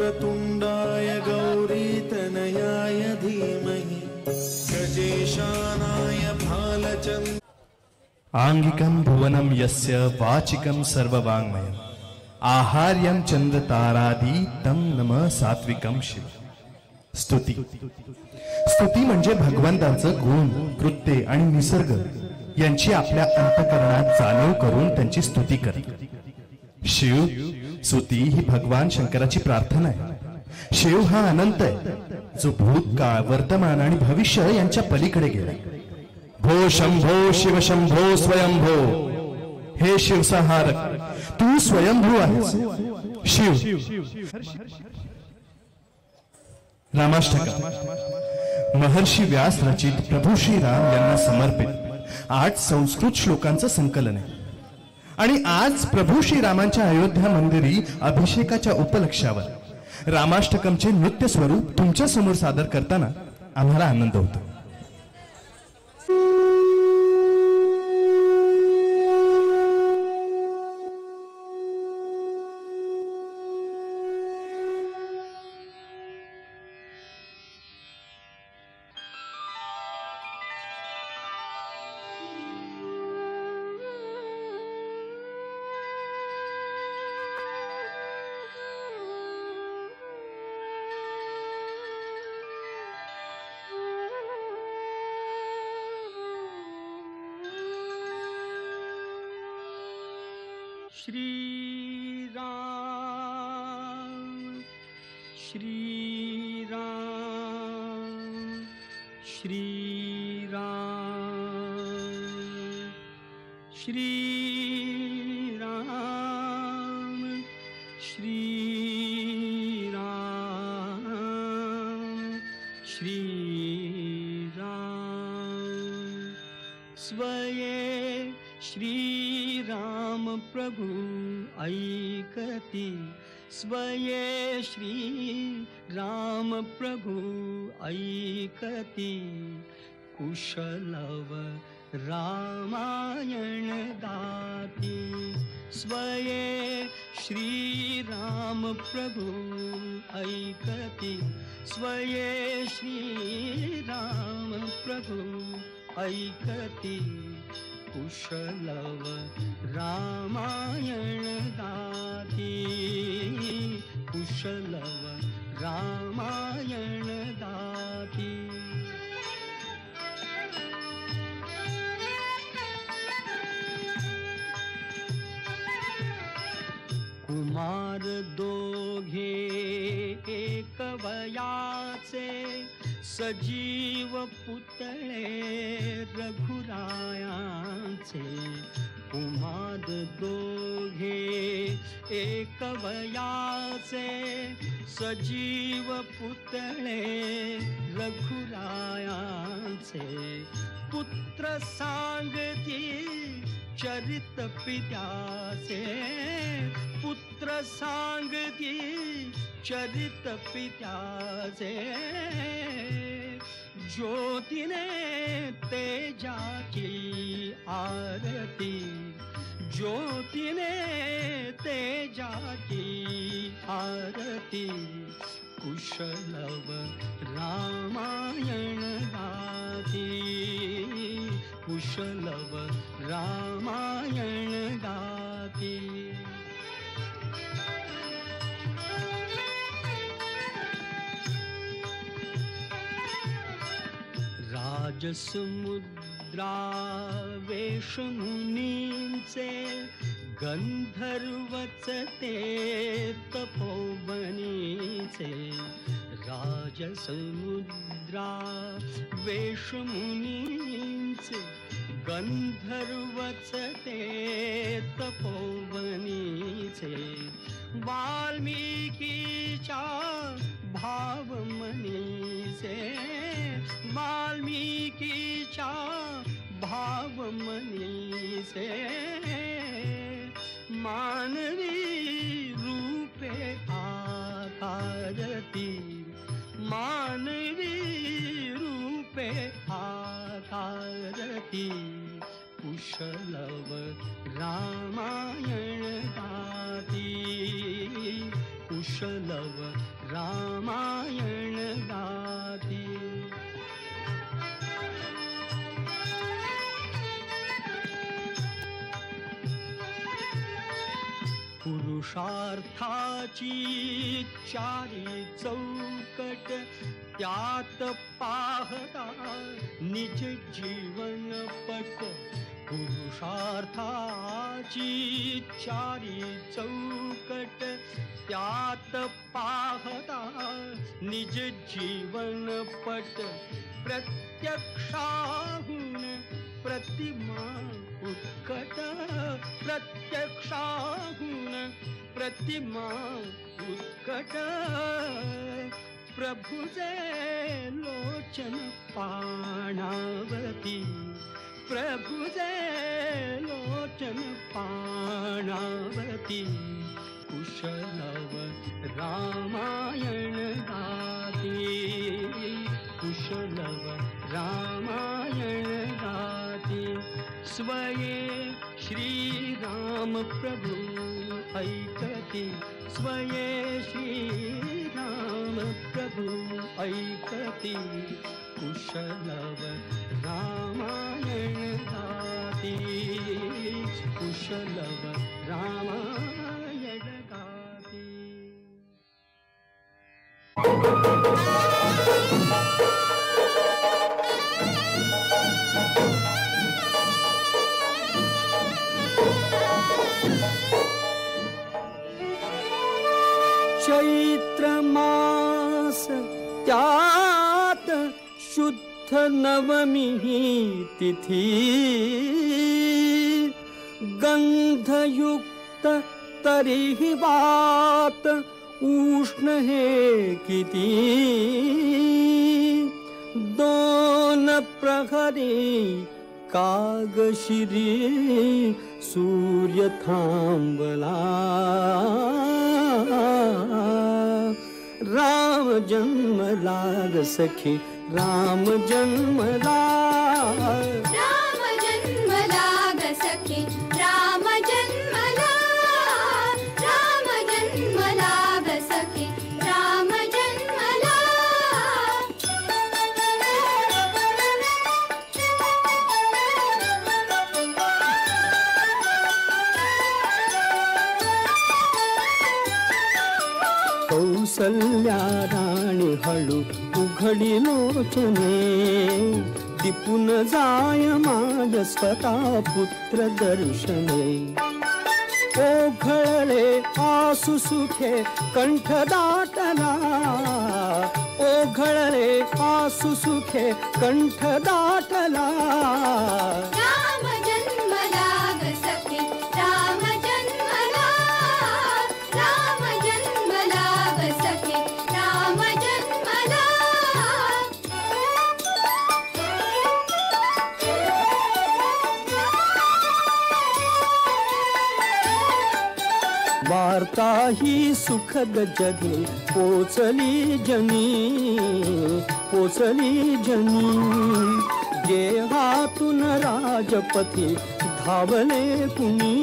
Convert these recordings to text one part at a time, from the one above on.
वक्रतुण्डाय गौरीतनयाय धीमहि गजेशानाय भालचन्द्र। आंगिकं भुवनं यस्य वाचिकं सर्ववाङ्मयम् आहार्यं चंद्रतारादि तं नम सात्विकं शिव। स्तुती स्तुती म्हणजे भगवंताचं गुण, कृत्य आणि निसर्ग यांची आपल्या अंतःकरणात जाणीव करून त्यांची स्तुती करणे। शिव स्तुती ही भगवान शंकराची प्रार्थना आहे। शिव हा अनंत आहे, जो भूतकाळ, वर्तमान आणि भविष्य यांच्या पलीकडे गेला। भो शंभो शिव शंभो स्वयंभो, हे शिवसंहारक तू स्वयंभू आहेस। शिव रामाष्टकम महर्षी व्यास रचित प्रभू श्रीराम यांना समर्पित 8 संस्कृत श्लोकांचं संकलन आहे। आणि आज प्रभू श्रीरामांच्या अयोध्या मंदिरी अभिषेकाच्या उपलक्षावर रामाष्टकमचे नृत्य स्वरूप तुमच्या समोर सादर करताना आम्हाला आनंद होतो। श्री राम श्री राम श्री राम श्री राम श्री राम श्री राम। स्वये श्री राम प्रभु ऐकती, स्वये श्री राम प्रभु ऐकती। कुशलव रामायण गाती, स्वये श्री राम प्रभु ऐकती, स्वये श्री राम प्रभु ऐकती। कुशलव रामायण गाती, कुशलव रामायण गाती। कुमार दोघे एक वयाचे, सजीव पुतळे रघुरायांचे। कुमार दोघे एक वयाचे, सजीव पुतळे रघुरायांचे। पुत्र सांगती चरित पित्याचे, पुत्र सांगती चरित पित्याचे। ज्योतीने तेजाची आरती, ज्योतीने तेजाची आरती। कुशलव रामायण गाती, कुशलव रामायण गाती। राजसमुद्रा वेशमुनींचे, गंधर्वच ते तपोवनीचे। राजसमुद्रा वेशमुनींचे, गंधर्वच ते तपोवनीचे। वाल्मिकीच्या भावमनीचे, वाल्मिकीच्या भावमनीचे। मानवी रूपे आकारती, मानवी रूपे आकारती। कुशलव रामायण गाती, कुशलव पुरुषार्थाची चारी चौकट त्यात पाहता निज जीवन पट पुरुषार्थाची चारी चौकट त्यात पाहता निज जीवन पट प्रत्यक्षाहून प्रतिमा उत्कट प्रत्यक्षाहून प्रतिमा उत्कट प्रभुजे लोचन पाणावती प्रभुजे लोचन पाणावती कुशलव रामायण गाते कुशलव रामायण गाते स्वये श्री राम प्रभु ऐकते स्वये श्री राम प्रभु ऐकते कुशलव रामायण गाते कुशलव रामायण गाते. चैत्र मास त्यात शुद्ध नवमी तिथी गंधयुक्त तरीही वात उष्ण हे किती दोन प्रहरी कागशिरी सूर्य थांबला राम जन्मला ग सखी राम जन्मला राम जन्मला ग सखी राम जन्मला राम जन्मला ग सखी राम जन्मला कौसल्या राणी हळू उघडी लोचने दिपून जाय माझ स्वतः पुत्र दर्शने ओघळले आसु सुखे कंठ दाटला ओघळले आसु सुखे कंठ दाटला राम जन्मला ग सखी राम जन्मला राम जन्मला ग सखी राम जन्मला वार्ता ही सुखद जगी पोचली जनी गेहातून राजपती धावले कुणी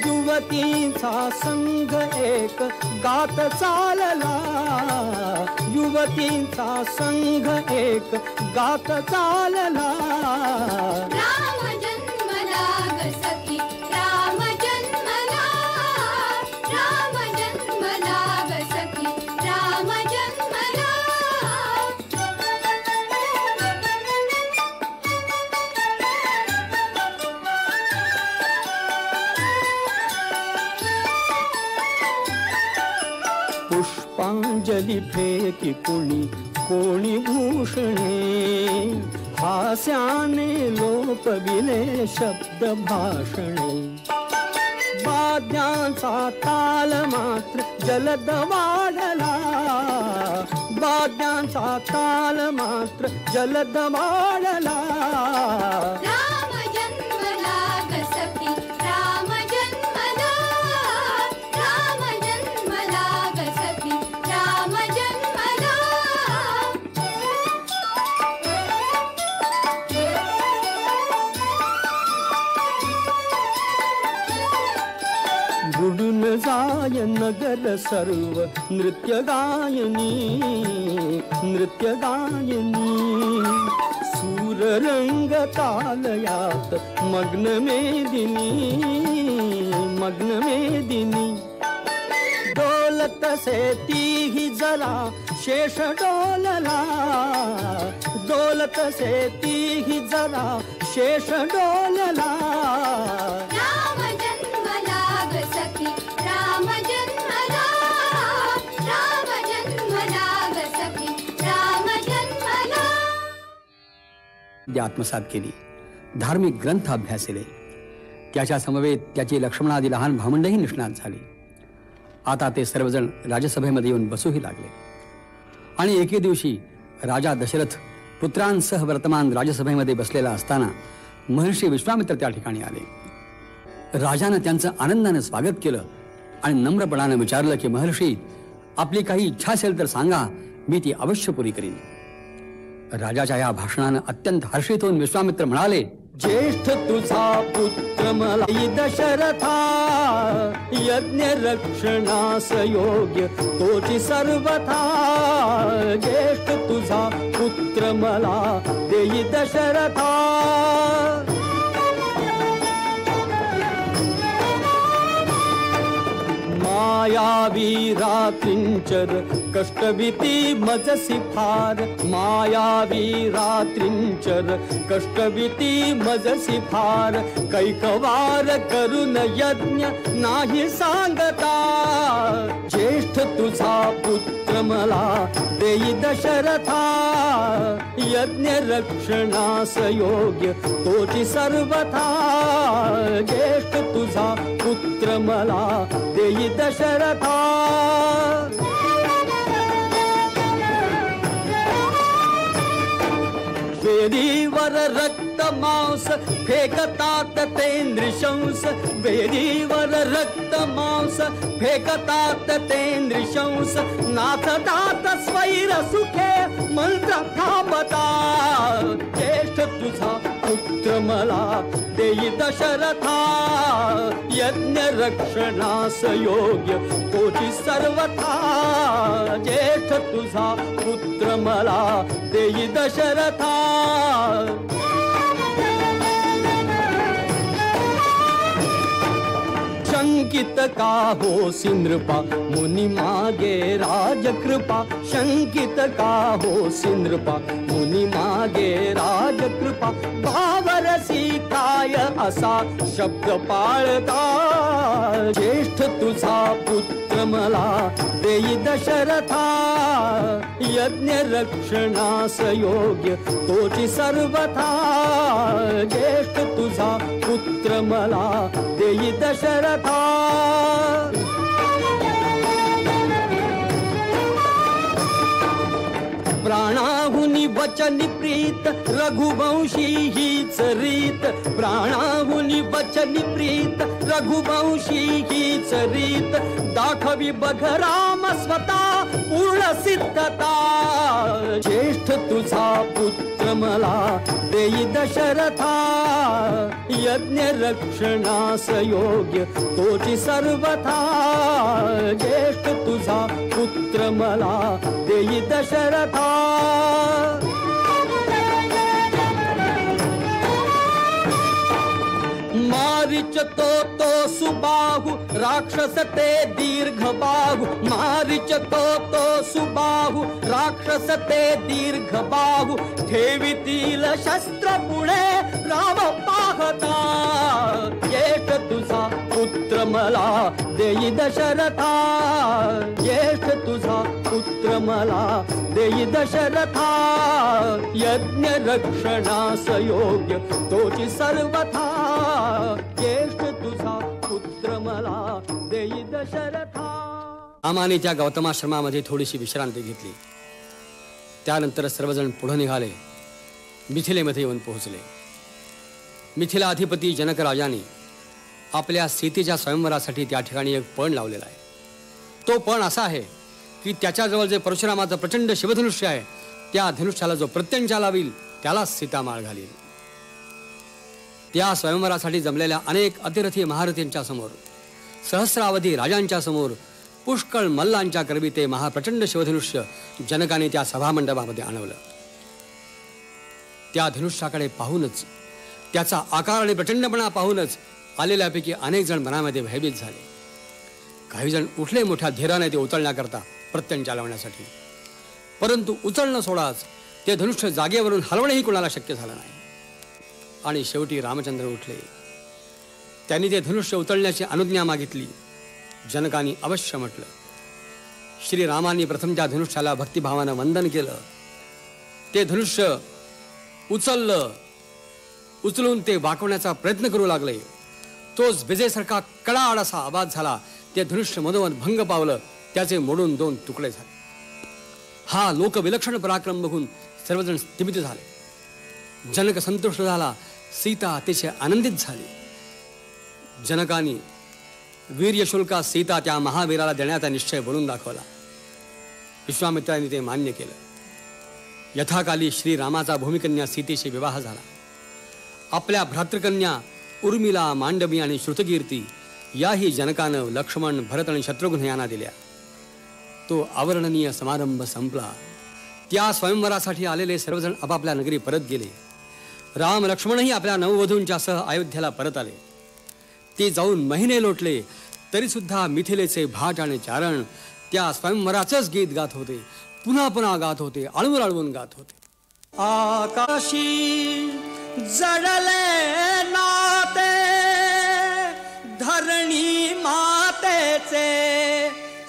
युवतीचा संघ एक गात चालला युवतीचा संघ एक गात चालला राम जन्मला ग सखी राम जन्मला राम जन्मला ग सखी राम जन्मला पुष्पांजली फेकी कोणी भूषणे हास्याने लोपविले शब्द भाषणे वाद्यांचा ताल मात्र जलद वाढला वाद्यांचा ताल मात्र जलद वाढला राम जन्मला ग सखी राम जन्मला राम जन्मला ग सखी राम जन्मला बुडून जाय नगर सर्व नृत्य गायनी सूर मधुर रंग तालयात मग्न मेदिनी डोलत से तीही जरा शेष डोलला डोलत से तीही जरा शेष डोलला राम जन्मला ग सखी राम जन्मला राम जन्मला ग सखी राम जन्मला. ती आत्मसात केली, धार्मिक ग्रंथ अभ्यासले, त्याच्या समवेत त्याची लक्ष्मणादी लहान भावंडही निष्णात झाली. आता ते सर्वजण राजसभेमध्ये येऊन बसूही लागले. आणि एके दिवशी राजा दशरथ पुत्रांसह वर्तमान राजसभेमध्ये बसलेला असताना महर्षी विश्वामित्र त्या ठिकाणी आले. राजानं त्यांचं आनंदाने स्वागत केलं आणि नम्रपणानं विचारलं की महर्षी, आपली काही इच्छा असेल तर सांगा, मी ती अवश्य पुरी करीन. राजाच्या या भाषणानं अत्यंत हर्षित होऊन विश्वामित्र म्हणाले, ज्येष्ठ तुझा पुत्र मला दशरथा यज्ञ रक्षणास योग्य तोची सर्वथा. ज्येष्ठ तुझा पुत्र मला देई दशरथा. मायावी रात्रिंचर कष्टभीती मजसी फार. मायावी रात्रिंचर कष्टभीती मजसी फार. कैकवार करून यज्ञ नाही सांगता. ज्येष्ठ तुझा पुत्र मला देई दशरथा यज्ञ रक्षणास योग्य तोची सर्वथा. ज्येष्ठ तुझा पुत्र मला देई दशरथा. वेदीवर रक्त मांस फेकतात ते नृशंस. वेदीवर रक्त मांस फेकतात ते नृशंस. नाचतात स्वैर सुखे मंत्र थांबता. ज्येष्ठ तुझा पुत्र मला देई दशरथा यज्ञ रक्षणास योग्य तोची सर्वथा. ज्येष्ठ तुझा पुत्र मला देई दशरथा. शंकित का होसी नृपा मुनि मागे राजकृपा. शंकित का होसी नृपा मुनि मागे राजकृपा. भावरसी काय असा शब्द पाळता. ज्येष्ठ तुझा पुत्र मला देई दशरथा यज्ञ रक्षणास योग्य तोची सर्वथा. ज्येष्ठ तुझा पुत्र मला देई दशरथा. प्राणाहुनी वचनी प्रीत रघुवंशी हीच रीत. प्राणाहुनी वचनी प्रीत रघुवंशी हीच रीत. दाखवी बघ राम स्वतः पूर्ण सिद्धता. ज्येष्ठ तुझा पुत्र मला देई दशरथा यज्ञ रक्षणास योग्य तोची सर्वथा. ज्येष्ठ तुझा पुत्र मला देई दशरथा. मारीच तो सुबाहु राक्षस ते दीर्घ बाहु. मारीच तो सुबाहु राक्षस ते दीर्घ बाहु. ठेवितील शस्त्र पुढे राम पाहता. ज्येष्ठ तुझा पुत्र मला देई दशरथा. ज्येष्ठ तुझा पुत्र मला देई दशरथा यज्ञ रक्षणास योग्य तोची सर्वथा. ज्येष्ठ तुझा पुत्र मला देई दशरथा. रामाने त्या गौतमाश्रमामध्ये थोडीशी विश्रांती घेतली. त्यानंतर सर्वजण पुढे निघाले. मिथिलेमध्ये येऊन पोहोचले. मिथिला अधिपती जनक राजाने आपल्या सीतेच्या स्वयंवरासाठी त्या ठिकाणी एक पण लावलेला आहे. तो पण असा आहे की त्याच्याजवळ जे परशुरामाचं प्रचंड शिवधनुष्य आहे, त्या धनुष्याला जो प्रत्यंचा लावील त्यालाच सीता माळ घालील. त्या स्वयंवरासाठी जमलेल्या अनेक अतिरथी महारथींच्या समोर, सहस्रावधी राजांच्या समोर, पुष्कळ मल्लांच्या करवी ते महाप्रचंड शिवधनुष्य जनकाने त्या सभामंडपामध्ये आणवलं. त्या धनुष्याकडे पाहूनच, त्याचा आकार आणि प्रचंडपणा पाहूनच आलेल्यापैकी अनेक जण मनामध्ये भयभीत झाले. काही जण उठले मोठ्या धीराने ते उचलण्याकरता प्रत्यंग चालवण्यासाठी. परंतु उचलणं सोडाच, ते धनुष्य जागेवरून हलवणंही कोणाला शक्य झालं नाही. आणि शेवटी रामचंद्र उठले. त्यांनी ते धनुष्य उचलण्याची अनुज्ञा मागितली. जनकांनी अवश्य म्हटलं. श्रीरामांनी प्रथम त्या धनुष्याला भक्तिभावानं वंदन केलं. ते धनुष्य उचललं. उचलून ते वाकवण्याचा प्रयत्न करू लागले. तोच विजेसारखा कडाड असा आवाज झाला. ते धनुष्य मधोमध भंग पावलं. त्याचे मोडून 2 तुकडे झाले. हा लोकविलक्षण पराक्रम बघून सर्वजण स्तंभित झाले. जनक संतुष्ट झाला. सीता अतिशय आनंदित झाली. जनकाने वीर्यशुल्का सीता त्या महावीराला देण्याचा निश्चय बोलून दाखवला. विश्वामित्रांनी ते मान्य केलं. यथाकाली श्रीरामाचा भूमिकन्या सीतेशी विवाह झाला. आपल्या भ्रातृकन्या उर्मिला, मांडवी आणि श्रुतकीर्ती याही जनकानं लक्ष्मण, भरत आणि शत्रुघ्न यांना दिल्या. तो अवर्णनीय समारंभ संपला. त्या स्वयंवरासाठी आलेले सर्वजण आपापल्या नगरी परत गेले. राम लक्ष्मणही आपल्या नववधूंच्या सह अयोध्येला परत आले. ते जाऊन महिने लोटले तरी सुद्धा मिथिलेचे भाट आणि चारण त्या स्वयंवराचंच गीत गात होते. पुन्हा पुन्हा गात होते. आळवून आळवून गात होते. आकाशी जडले नाते धरणी मातेचे,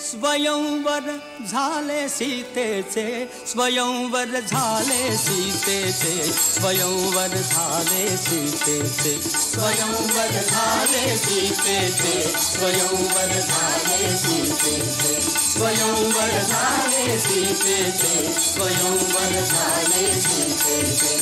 स्वयंवर झाले सीतेचे, स्वयंवर झाले सीतेचे, स्वयंवर झाले सीतेचे, स्वयंवर झाले सीतेचे, स्वयंवर झाले सीतेचे, स्वयंवर झाले सीतेचे, स्वयंवर झाले सीतेचे.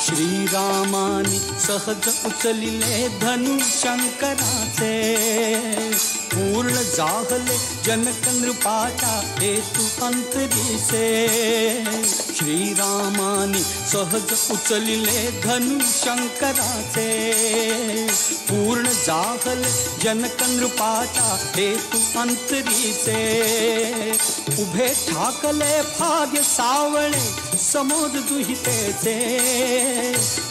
श्रीरामानी सहज उचलिले धनुशंकराचे, पूर्ण जाहले जनक नृपाच्या हेतू अंतरीचे. श्रीरामानी सहज उचलिले धनुशंकराचे, पूर्ण जाहले जनक नृपाच्या हेतू अंतरीचे. उभे ठाकले भाग्य सावळे समोर दुहितेचे,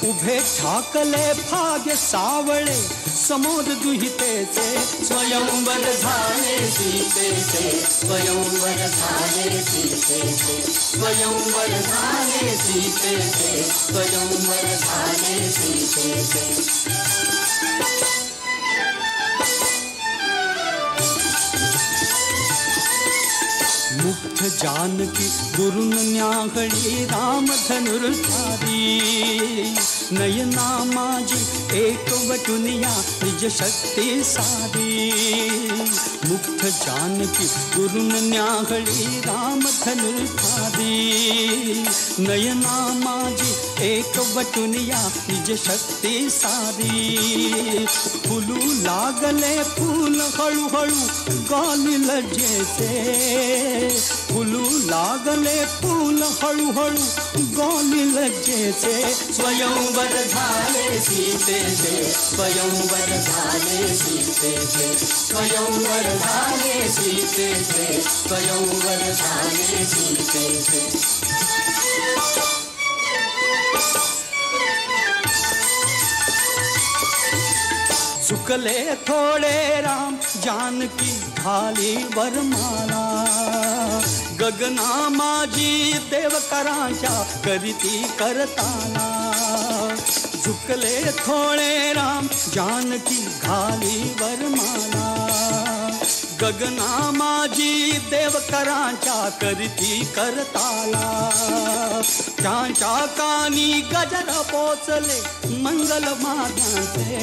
उभे ठाकले भाग्य सावळे समोर दुहितेचे. स्वयंवर झाले सीतेचे, स्वयंवर झाले सीतेचे, स्वयंवर झाले सीतेचे, स्वयंवर झाले सीतेचे. मुग्ध जानकी दुरुन न्याहळी राम धनुर्धारी, नयना माझी एकवटुनिया निज शक्ती सारी. मुग्ध जानकी दुरुन न्याहळी राम धनुर्धारी, नयना माझी एकवटुनिया निज शक्ती सारी. फुलू लागले फूल हळूहळू गाली लज्जेचे, फुलू लागले फूल हळूहळू गाली लज्जेचे. स्वयंवर झाले सीतेचे, स्वयंवर झाले सीतेचे, स्वयंवर झाले सीतेचे, स्वयंवर झाले सीतेचे. चुकले थोडे राम जानकी घाली वरमाला, गगना माझी देवकरांच्या करीती करताना. चुकले थोडे राम जानकी घाली वरमाला, गगना माझी देवकरांच्या करीती करताला. त्यांच्या कानी गजर पोचले मंगल मागांचे,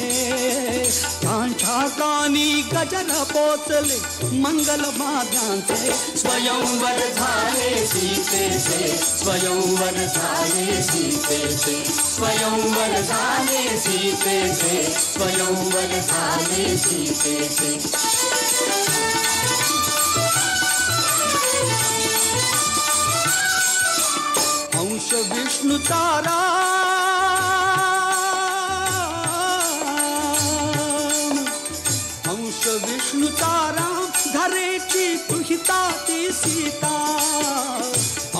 त्यांच्या कानी गजर पोचले मंगल मागांचे. स्वयंवर झाले सीतेचे, स्वयंवर झाले सीतेचे, स्वयंवर झाले सीतेचे, स्वयंवर झाले सीतेचे. अंश विष्णूचा राम, अंश विष्णूचा राम धरे धरेची तुहिता ती सीता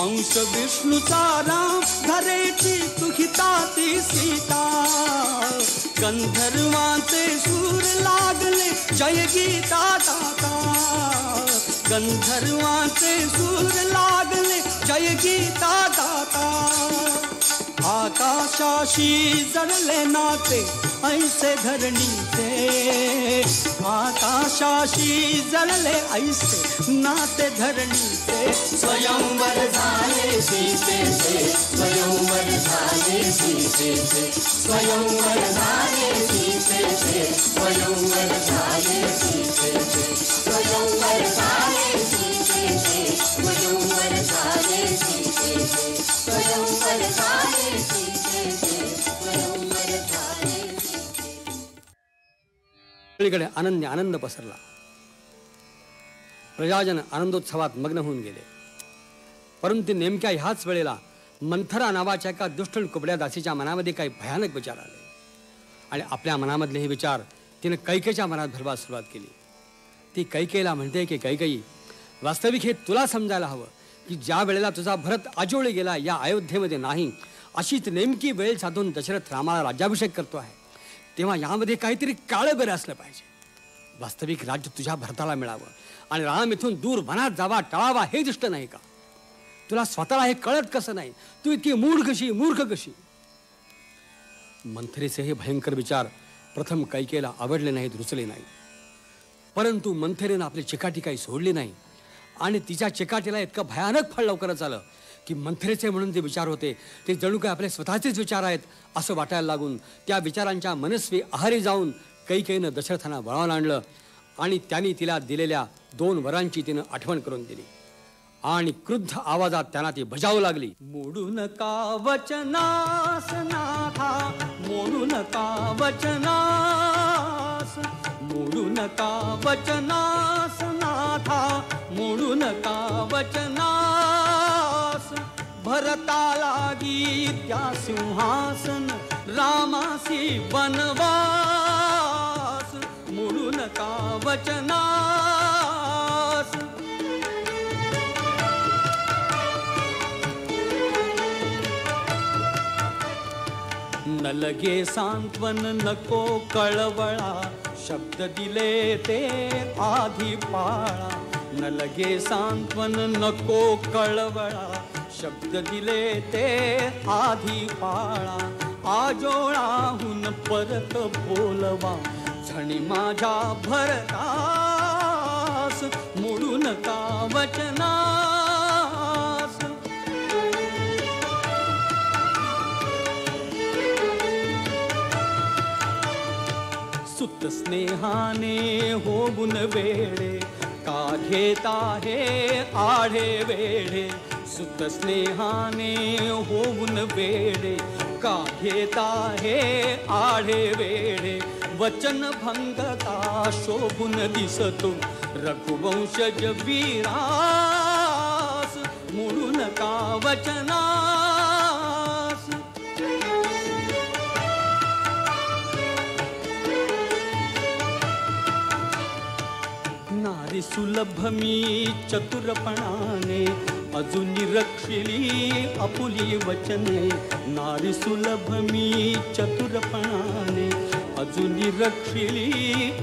अंश विष्णूचा राम धरेची तुहिता ती सीता गंधर्वांचे सूर लागले जय गीता दाता गंधर्वांचे सूर लागले जय गीता दाता आकाशाशी जडले नाते ऐसे धरणीचे आकाशाशी जडले ऐसे नाते धरणीचे स्वयंवर झाले सीतेचे स्वयंवर झाले सीतेचे स्वयंवर झाले सीतेचे स्वयंवर झाले सीतेचे स्वयंवर झाले सीतेचे स्वयंवर झाले सीतेचे स्वयंवर झाले सीतेचे स्वयंवर झाले सगळीकडे आनंद पसरला. प्रजाजन आनंदोत्सवात मग्न होऊन गेले. परंतु नेमक्या ह्याच वेळेला मंथरा नावाच्या एका दुष्ट कुबड्या दासीच्या मनामध्ये काही भयानक विचार आले आणि आपल्या मनामधले हे विचार तिने कैकेच्या मनात भरवायला सुरुवात केली. ती कैकेला म्हणते की कैकेयी, वास्तविक हे तुला समजायला हवं की ज्या वेळेला तुझा भरत आजोळी गेला या अयोध्येमध्ये नाही, अशीच नेमकी वेळ साधून दशरथ रामाला राज्याभिषेक करतो आहे, तेव्हा यामध्ये काहीतरी काळं बेरं असलं पाहिजे. वास्तविक राज्य तुझ्या भरताला मिळावं आणि राम इथून दूर वनात जावा टळावा हे दिसत नाही का? तुला स्वतःला हे कळत कसं नाही? तू इतकी मूर्ख कशी? मंथरेचे हे भयंकर विचार प्रथम कैकेला आवडले नाहीत, रुचले नाही. परंतु मंथरेनं आपली चिकाटी काही सोडली नाही आणि तिच्या चिकाटीला इतकं भयानक फळ लवकरच आलं की मंथरेचे म्हणून जे विचार होते ते जणू काय आपले स्वतःचेच विचार आहेत असं वाटायला लागून त्या विचारांच्या मनस्वी आहारी जाऊन कैकेयीनं दशरथांना वळावून आणलं आणि त्यांनी तिला दिलेल्या 2 वरांची तिनं आठवण करून दिली आणि क्रुद्ध आवाजात त्यांना ती बजावू लागली. मोडू नका वचनास नाथा मोडू नका वचनास मोडू नका वचनास नाथा मोडू नका वचनास भरता लागी त्या सिंहासन रामासी वनवास मोडू नका वचनास. न लगे सांत्वन नको कळवळा शब्द दिले ते आधी पाळा न लगे सांत्वन नको कळवळा शब्द दिले ते आधी पाळा आजोळाहून परत बोलवा झणी माझ्या भरतास मोडू नका वचनास. सुत स्नेहाने होऊन वेळे का घेता हे आढे वेळे सुत स्नेहाने होऊन वेळे का घेता हे आढे वेळे वचन भंगता शोभून दिसतो रघुवंशज वीरास मोडू नका वचनास. नारी सुलभ मी चतुरपणाने अजूनी रक्षिली आपुली वचने नारी सुलभ मी चतुरपणाने अजूनी रक्षिली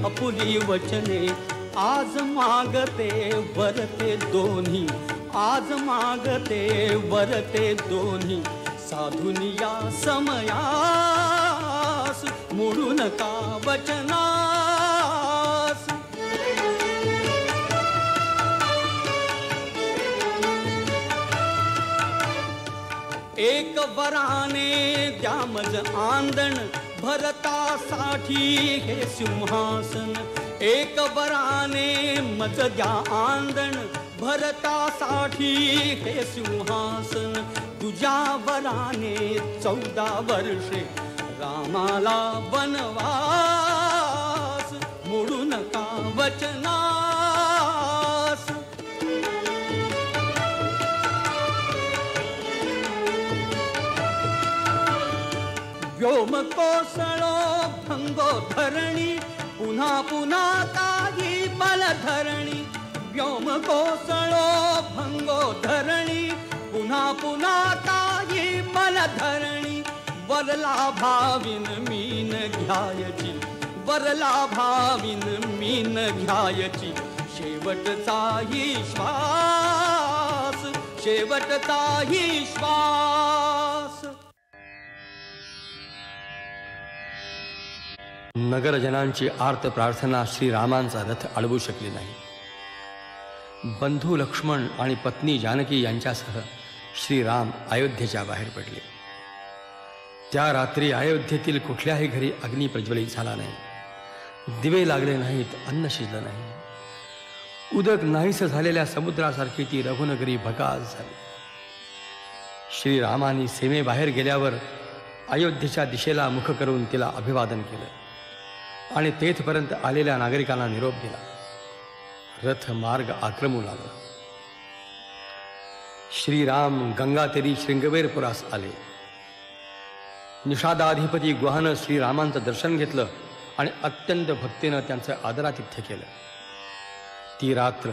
आपुली वचने आज मागते वरते दोन्ही आज मागते वरते दोन्ही साधुनी या समयास मोडू नका वचनास. एक वराने द्यामज आंदण भरतासाठी हे सिंहासन एक वराने मज द्या आंदण भरतासाठी हे सिंहासन तुझ्या वराने 14 वर्षे रामाला वनवास मोडू नका वचनास. व्योम कोसळो भंगो धरणी पुन्हा पुन्हा काही बलधरणी व्योम कोसळो भंगो धरणी पुन्हा पुन्हा ताई मन धरणी वरला भाविन मीन घ्यायची वरला भाविन मीन घ्यायची शेवटचाही श्वास शेवटचाही श्वास. नगरजनांची आर्त प्रार्थना श्रीरामांचा रथ अडवू शकली नाही. बंधू लक्ष्मण आणि पत्नी जानकी यांच्यासह श्रीराम अयोध्येच्या बाहेर पडले. त्या रात्री अयोध्येतील कुठल्याही घरी अग्नी प्रज्वलित झाला नाही. दिवे लागले नाहीत, अन्न शिजलं नाही. उदक नाहीस झालेल्या समुद्रासारखी ती रघुनगरी भकास झाली. श्रीरामानी सीमेबाहेर गेल्यावर अयोध्येच्या दिशेला मुख करून तिला अभिवादन केलं आणि तेथपर्यंत आलेल्या नागरिकांना निरोप दिला. रथ मार्ग आक्रमू लागला. श्रीराम गंगातीरी शृंगवेरपुरास आले. निषादाधिपती गुहानं श्रीरामांचं दर्शन घेतलं आणि अत्यंत भक्तीनं त्यांचं आदरातिथ्य केलं. ती रात्र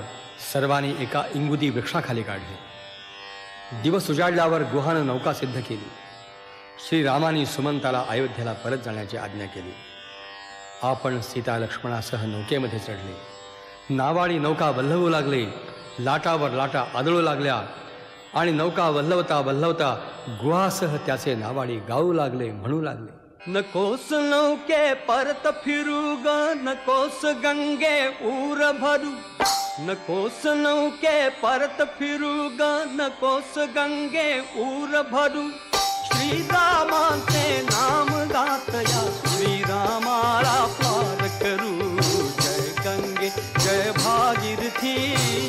सर्वांनी एका इंगुदी वृक्षाखाली काढली. दिवस उजाडल्यावर गुहानं नौका सिद्ध केली. श्रीरामानी सुमंताला अयोध्येला परत जाण्याची आज्ञा केली. आपण सीता लक्ष्मणासह नौकेमध्ये चढले. नावाडी नौका वल्हवू लागले. लाटावर लाटा आदळू लागल्या आणि नौका वल्हवता वल्हवता गुहासह त्याचे नावाडी गाऊ लागले, म्हणू लागले. नकोस नौके परत फिरू ग नकोस गंगे ऊर भरू नकोस नौके परत फिरू ग नकोस गंगे ऊर भरू श्रीरामाचे नाम गातया श्रीरामाला पार करू. जय गंगे जय भागीरथी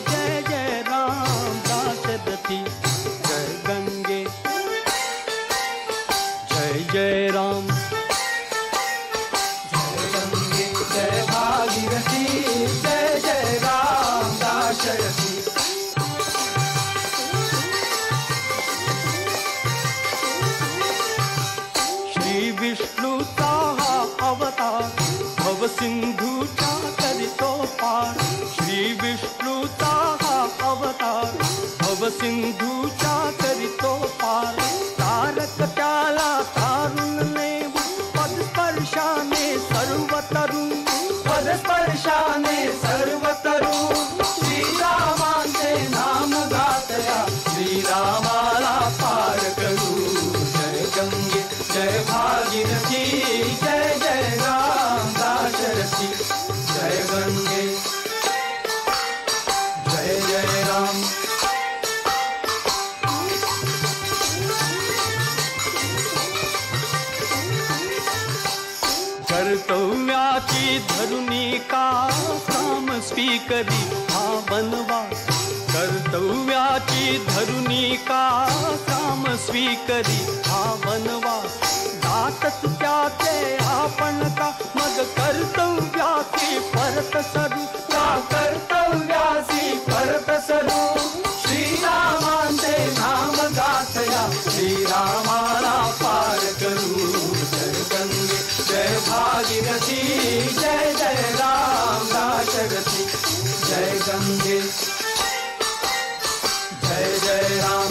जय जय राम दाशरथी जय गंगे जय जय राम जय भागीरथी जय जय राम दाशरथी. श्री विष्णूचा हा अवतार भव सिंधूच्या करितो पार. श्री विष्णूचा हा अवतार भव सिंधूच्या करितो पार. तारक त्याला तारुण नेऊ पदस्पर्शाने सर्वतरू पदस्पर्शाने सर्वतरू श्रीरामांचे नाम गातया श्रीरामाला पार करू. जय गंगे जय भागीरथी जय जय राम दाशरथी जय गंगे जय जय राम. कर्तव्याची धरुणी का काम स्वीकरी हा वनवास. कर्तव्याची धरुणी का काम स्वीकरी हा वनवास. दातच त्याचे आपण का मग कर्तव्याची परत सरू का कर्तव्यासी परत सरू श्रीरामांचे नाम गातया श्रीरामाला पार करू. जय गंगे जय भागीरथी जय जय राम दाशरथी जय गंगे जय जय राम.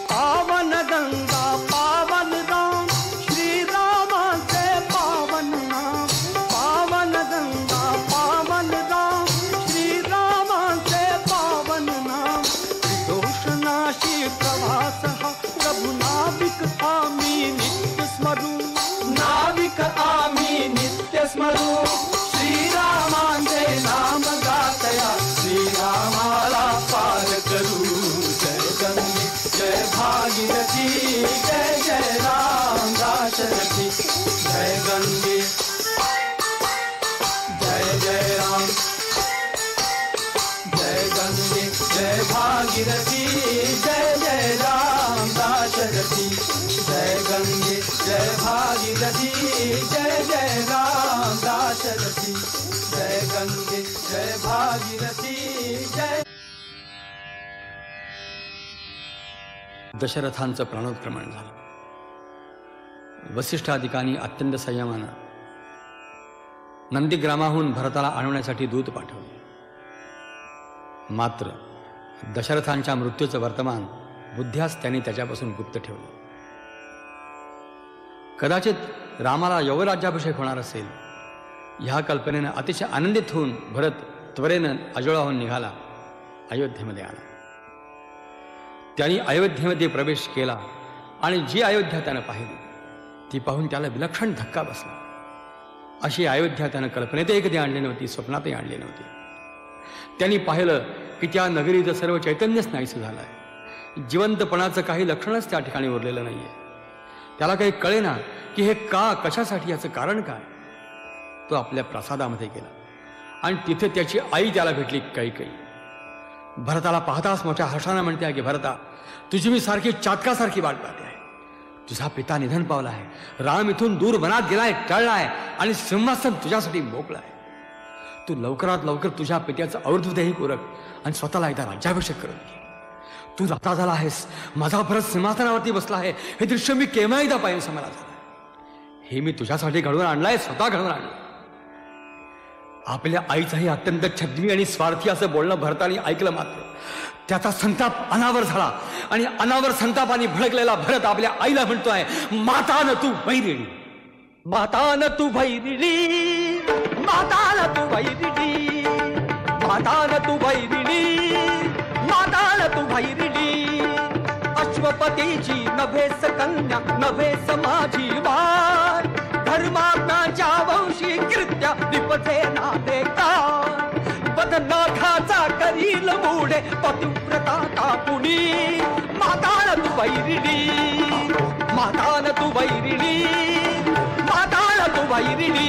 पावन गंगा पावन राम श्रीरामाचे पावन नाम. पावन गंगा पावन राम श्रीरामाचे पावन नाम. दोषनाशी प्रवास हा प्रभू नाविक आम्ही नित्य स्मरू. नाविक आम्ही नित्य स्मरू श्रीरामांचे नाम गातया श्रीरामाला पार करू. जय गंगे जय भागीरथी जय जय राम दाशरथी जय गंगे जय जय राम. जय गंगे जय भागीरथी जय जय राम दाशरथी जय गंगे जय भागीरथी जय जय राम दाशरथी जय गंगे जय भागीरथी जय. दशरथांचं प्राणोत्क्रमण झालं. वसिष्ठाधिकांनी अत्यंत संयमानं नंदीग्रामाहून भरताला आणवण्यासाठी दूत पाठवले. मात्र दशरथांच्या मृत्यूचं वर्तमान बुद्ध्यास त्यांनी त्याच्यापासून गुप्त ठेवलं. कदाचित रामाला यवराज्याभिषेक होणार असेल ह्या कल्पनेनं अतिशय आनंदित होऊन भरत त्वरेनं अजोळाहून निघाला, अयोध्येमध्ये आला. त्यांनी अयोध्येमध्ये प्रवेश केला आणि जी अयोध्या त्यानं पाहिली ती पाहून त्याला विलक्षण धक्का बसला. अशी अयोध्या त्यानं कल्पनेतही कधी आणली नव्हती, स्वप्नातही आणली नव्हती. त्यांनी पाहिलं की त्या नगरीचं सर्व चैतन्यच नाहीसं झालं आहे. जिवंतपणाचं काही लक्षणच त्या ठिकाणी उरलेलं नाही आहे. त्याला काही कळेना की हे का, कशासाठी, याचं कारण काय. तो आपल्या प्रासादामध्ये गेला आणि तिथे त्याची आई त्याला भेटली, कैकेयी. भरताला पाहताच मोठ्या हर्षानं म्हणते की भरता, तुझी मी सारखी चातकासारखी वाट पाहते आहे. तुझा पिता निधन पावला आहे, राम इथून दूर वनात गेलाय, टळलाय आणि सिंहासन तुझ्यासाठी मोकळं आहे. तू लवकरात लवकर तुझ्या पित्याचं अवधूतही उरक आणि स्वतःला एकदा राज्याभिषेक करून घे. तू राजा झाला आहेस, माझा भरत सिंहासनावरती बसला आहे, हे दृश्य मी केव्हा एकदा पाहिजे मला झालं. हे मी तुझ्यासाठी घडवून आणलाय, स्वतः घडवून आणलं. आपल्या आईचंही अत्यंत छद्मी आणि स्वार्थी असं बोलणं भरताने ऐकलं. मात्र त्याचा संताप अनावर झाला आणि अनावर संतापाने भडकलेला भरत आपल्या आईला म्हणतोय, मातान तू वैरिणी, मातान तू वैरिणी, मातान तू वैरिणी, मातान तू वैरिणी, मातान तू वैरिणी. अश्वपतीची नभेस कन्या, नभेस माझी वार, धर्मात्म्याच्या वंशी कृत्या निपथे ना देता. बदनाघाचा करील मुडे पतिव्रता कापुणी. मातान तू वैरिणी, मातान तू वैरिणी, मातान तू वैरिणी.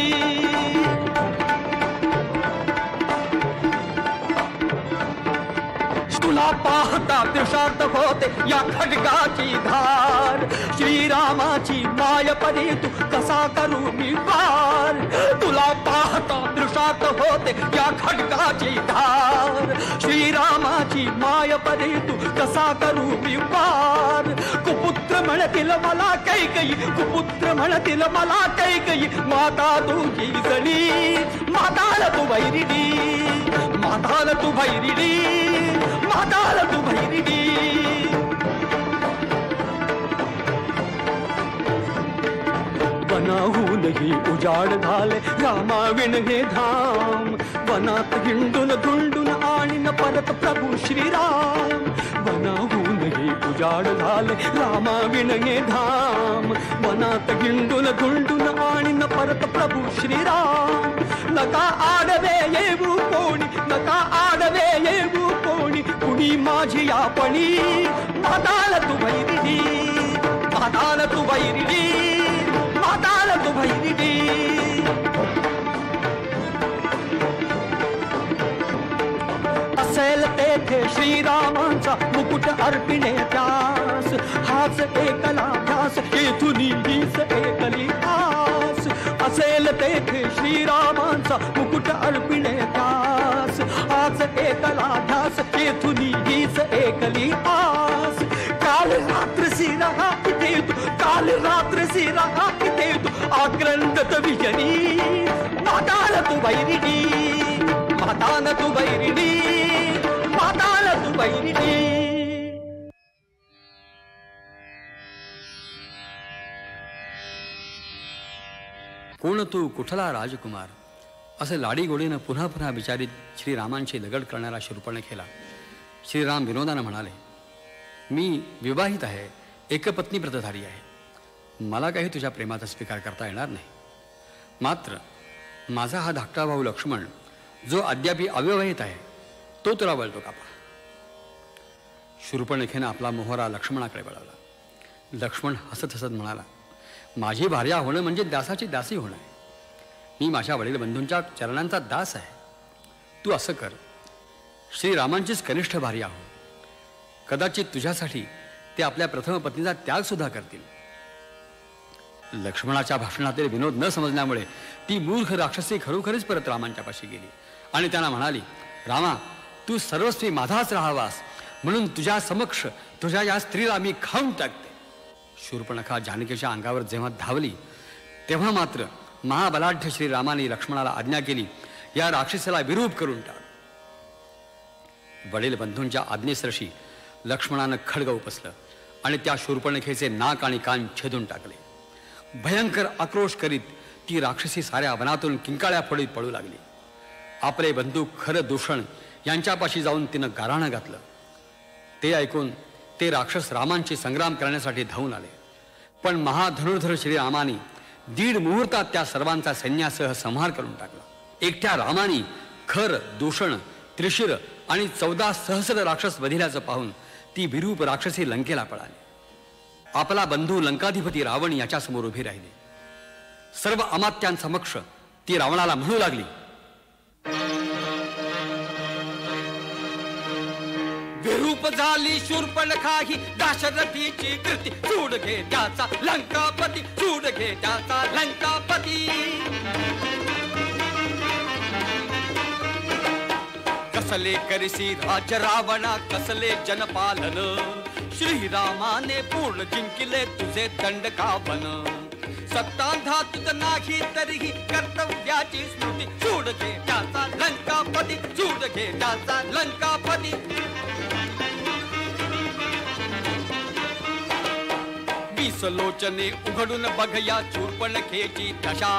तुला पाहता दृशार्थ होते या खड्गाची धार. श्रीरामाची माय परी तू कसा करू मी पार. तुला पाहता दृशार्थ होते या खड्गाची धार. श्रीरामाची माय परी तू कसा करू मी पार. कुपुत्र म्हणतील मला कैकेयी, कुपुत्र म्हणतील मला कैकेयी. माता तुझी जणी, माताला तू वैरिणी, माताला तू वैरिणी, माताला तू वैरिणी. वनाहूनही उजाड झाले रामाविण हे धाम. वनात हिंडून धुंडून आणीन परत प्रभू श्रीराम. वनाहूनही उजाड झाले रामाविण हे धाम. वनात हिंडून धुंडून आणीन परत प्रभू श्रीराम. नका आडवे येऊ कोणी, नका आडवे येऊ कोणी, कुणी माझी आपणी. माताला तू वैरिणी, माताला तू वैरिणी, माताला तू वैरिणी. असेल तेथे श्रीरामांचा मुकुट अर्पिणे त्यास. हाच एकला ध्यास, येथून हीच एकली आस. असेल तेथे श्रीरामांचा मुकुट अर्पिणे त्यास. हाच एकला ध्यास, येथून हीच एकली आस. काल रात्र सिरहा इथे तू, काल रात्र सिरहा इथे तू, आक्रंदत विजनी. माताला तू वैरिणी, माताला तू वैरिणी, माताला तू वैरिणी. कोण तू कुठला राजकुमार, असे लाडीगोडीनं पुन्हा पुन्हा विचारित श्रीरामांची लगड करणारा शूर्पणखेला. श्रीराम विनोदानं म्हणाले, मी विवाहित आहे, एकपत्नी व्रतधारी आहे. मला काही तुझ्या प्रेमाचा स्वीकार करता येणार नाही. मात्र माझा हा धाकटा भाऊ लक्ष्मण, जो अद्यापी अविवाहित आहे, तो तुला वळतो का पहा. शूर्पणखेनं आपला मोहरा लक्ष्मणाकडे वळवला. लक्ष्मण हसत हसत म्हणाला, माझी भार्या होणं म्हणजे दासाची दासी होणं आहे. मी माझ्या वडील बंधूंच्या चरणांचा दास आहे. तू असं कर, श्रीरामांचीच कनिष्ठ भार्या हो. कदाचित तुझ्यासाठी ते आपल्या प्रथम पत्नीचा त्याग सुद्धा करतील. लक्ष्मणाच्या भाषणातील विनोद न समजल्यामुळे ती मूर्ख राक्षसी खरोखरीच परत रामांच्या पाशी गेली आणि त्यांना म्हणाली, रामा, तू सर्वस्वी माझाच राहावास म्हणून तुझ्या समक्ष तुझ्या या स्त्रीला मी खाऊन टाकते. शूर्पणखा जानकीच्या अंगावर जेव्हा धावली तेव्हा मात्र महाबलाढ्य श्रीरामाने लक्ष्मणाला आज्ञा केली, या राक्षसाला विरूप करून टाक. वडील बंधूंच्या आज्ञेसरशी लक्ष्मणानं खड्ग उपसलं आणि त्या शूर्पणखेचे नाक आणि कान छेदून टाकले. भयंकर आक्रोश करीत ती राक्षसी साऱ्या वनातून किंकाळ्या फोडीत पळू लागली. आपले बंधू खरं दूषण यांच्यापाशी जाऊन तिनं गाऱ्हाणं घातलं. ते ऐकून ते राक्षस रामांशी संग्राम करण्यासाठी धावून आले. पण महाधनुर्धर श्रीरामाने 1.5 मुहूर्तात त्या सर्वांचा सैन्यासह संहार करून टाकला. एकट्या रामाने खर, दूषण, त्रिशिर आणि 14 सहस्र राक्षस वधिल्याचं पाहून ती विरूप राक्षसी लंकेला पळाली. आपला बंधू लंकाधिपती रावण याच्यासमोर उभी राहिली. सर्व अमात्यांसमक्ष ती रावणाला म्हणू लागली, विरूप झाली शूर्पणखा ही दाशरथीची कृती, सूड घे त्याचा लंकापती, सूड घे त्याचा लंकापती. कसले करसी राज रावणा, कसले जनपालन, श्रीरामाने पूर्ण जिंकिले तुझे दंडकावन. सत्तांधा तुझ नाही तरीही कर्तव्याची स्मृती, सूड घे त्याचा लंकापती, सूड घे त्याचा लंकापती. लोचने उघडून बघया शूर्पणखेची दशा,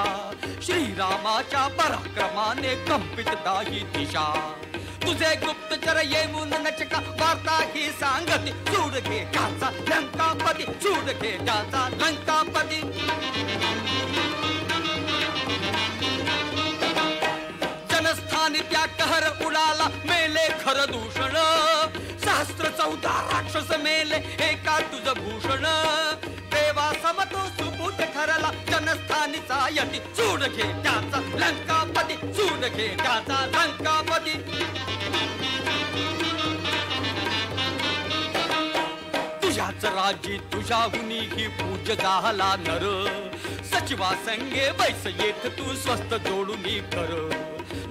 श्रीरामाच्या पराक्रमाने कंपित दाही दिशा. तुझे गुप्तचर येऊन नचका वार्ता ही सांगती, सूड घे त्याचा लंकापती, सूड घे त्याचा लंकापती. जनस्थानी त्या कहर उडाला, मेले खर दूषण. 14 राक्षस मेले एका तुझ भूषण. देवा समतो सुबूत ठरला जनस्थानीचा यती, सूड घे त्याचा लंकापती, सूड घे त्याचा लंकापती. तुझ्याच राज्य तुझ्याहुनी ही पूज झाला नर. सचिवा संगे बैस येत तू स्वस्त जोडून कर.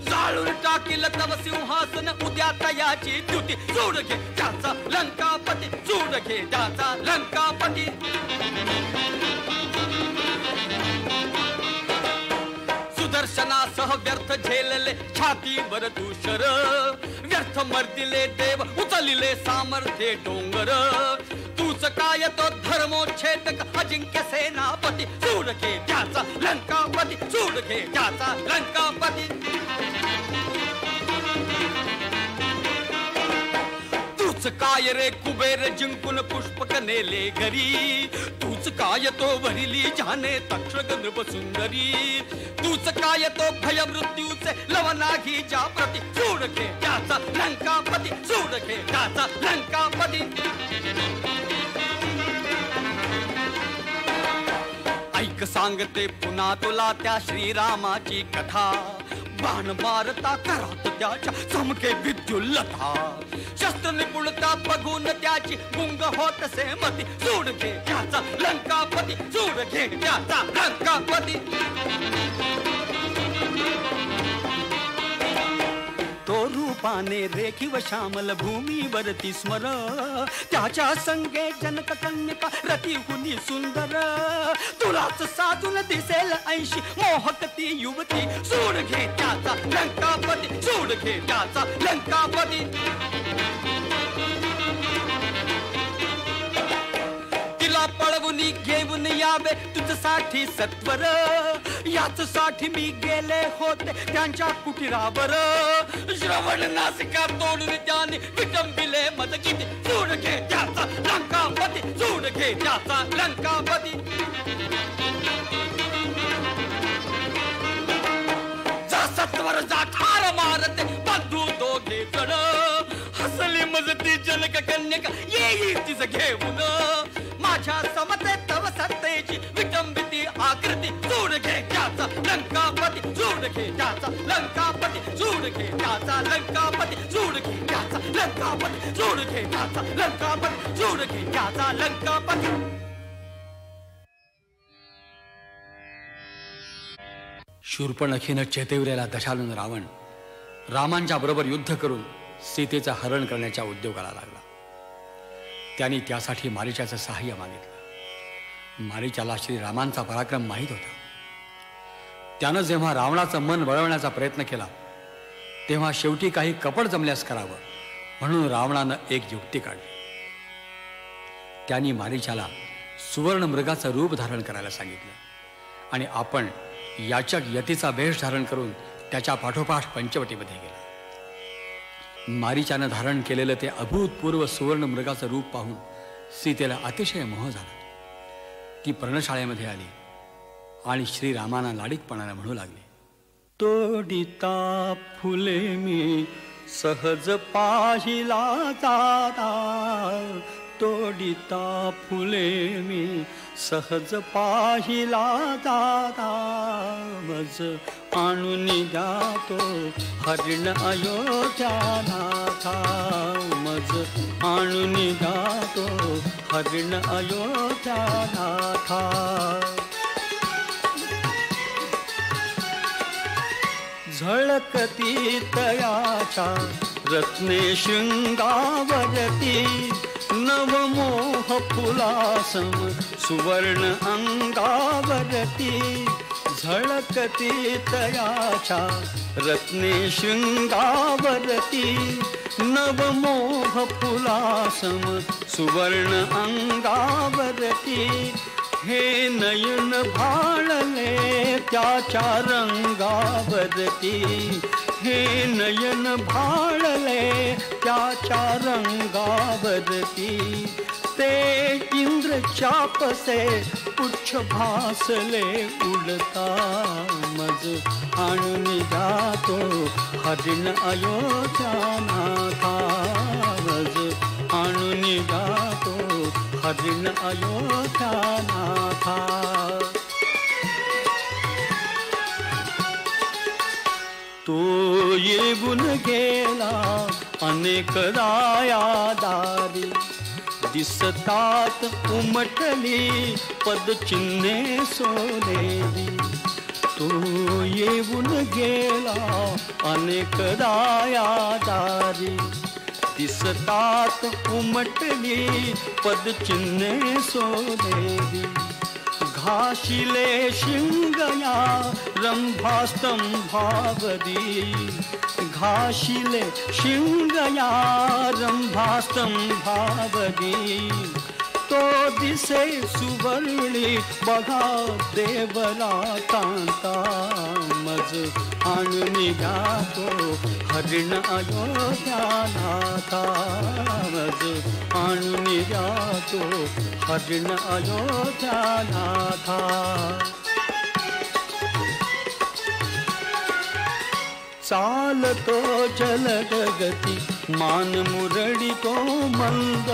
जाळून टाकील तव सिंहासन उद्या तयाची द्युती, सूड घे त्याचा लंकापती, सूड घे त्याचा लंकापती. सुदर्शनासह व्यर्थ झेलले छातीवर दूषर. व्यर्थ मर्दिले देव उचलिले सामर्थ्य डोंगर. तूच काय तो धर्मोच्छेदक अजिंक्य सेनापती, सूड घे त्याचा लंकापती, सूड घे त्याचा लंकापती. तूच काय रे कुबेर जिंकून पुष्पक नेले घरी. तूच काय तो वरिली जाने तक्षक नृपसुंदरी. तूच काय तो भय मृत्यूचे लवनाघीच्या प्रती, सूड घे त्याचा लंकापती, सूड घे त्याचा लंकापती. ऐक सांगते पुन्हा तुला त्या श्रीरामाची कथा. बाण मारता करात त्याच्या चमके विद्युल्लता. शस्त्र निपुणता बघून त्याची गुंग होत से मती, सूड घे त्याचा लंकापती, सूड घे त्याचा लंकापती. तो रूपाने रेखीव श्यामल भूमीवरती स्मर. त्याच्या संगे जनक कन्यका रतिहुनी सुंदर. तुलाच साधून दिसेल 80 मोहक ती युवती, सूड घे त्याचा लंकापती, सूड घे त्याचा लंकापती. तिला पळवून घेऊन यावे तुझसाठी सत्वर. याच साठी मी गेले होते त्यांच्या कुटीरावर. श्रवण नासिका तोडून त्याने विटंबिले मद किती, सूड घे त्याचा लंकापती, सूड घे त्याचा लंकापती. जा सत्वर जा ठार मारते बंधू दोघे जण. हसली मजती जनक कन्यका येई तिच घेऊन. माझ्या समते तव सत्तेची विटंबिती आकृती, सूड घे त्याचा लंकापती, सूड घे त्याचा लंकापती, सूड घे त्याचा लंकापती, सूड घे त्याचा लंकापती, सूड घे त्याचा लंकापती, सूड घे त्याचा लंकापती. शूर्पणखीनं चेतविलेला दशानन रावण रामांच्या बरोबर युद्ध करून सीतेचं हरण करण्याच्या उद्योगाला लागला. त्यांनी त्यासाठी मारीचाचं सहाय्य मागितलं. मारीचाला श्रीरामांचा पराक्रम माहीत होता. त्यानं जेव्हा रावणाचं मन वळवण्याचा प्रयत्न केला तेव्हा शेवटी काही कपट जमल्यास करावं म्हणून रावणानं एक युक्ती काढली. त्यांनी मारीचाला सुवर्ण मृगाचं रूप धारण करायला सांगितलं आणि आपण याचक यतीचा वेश धारण करून त्याच्या पाठोपाठ पंचवटीमध्ये गेला. मारीचानं धारण केलेलं ते अभूतपूर्व सुवर्ण मृगाचं रूप पाहून सीतेला अतिशय मोह झाला. ती पर्णशाळेमध्ये आली आणि श्रीरामांना लाडीकपणाने म्हणू लागली, तोडिता फुले मी सहज पाहिला जाता, तोडिता फुले मी सहज पाहिला जाता, मज आणून जातो हरिण अयोध्यानाथा, मज आणून जातो हरिण अयोध्यानाथा. झळकती तयाच्या रत्ने शृंगावरती, नवमोह फुलासम सुवर्ण अंगावरती, झळकती तयाच्या रत्ने शृंगावरती, नवमोह फुलासम सुवर्ण अंगावरती, हे नयन भाळले त्याच्या रंगावरती, हे नयन भाळले त्याच्या रंगावरती, ते इंद्र चापसे पुच्छ भासले उडता, मज आणून जातो हरिण अयोध्यानाथा, मज आणून जातो हरिण अयोध्यानाथा. तो येऊन गेला अनेक दारी, दिसतात उमटली पदचिन्हे सोनेरी, तो येऊन गेला अनेक दारी, दिसतात उमटली पदचिन्हे सोनेरी, घाशिले शिंगया रंभास्तंभावरी, घाशिले शिंगया रंभास्तंभावरी, तो दिसे सुवर्णी बघा देवरा कांता, मज आणून जातो हरिण अयोध्यानाथा, मज आणून जातो हरिण अयोध्यानाथा. चालतो जलदगती मान मुरडितो मंद,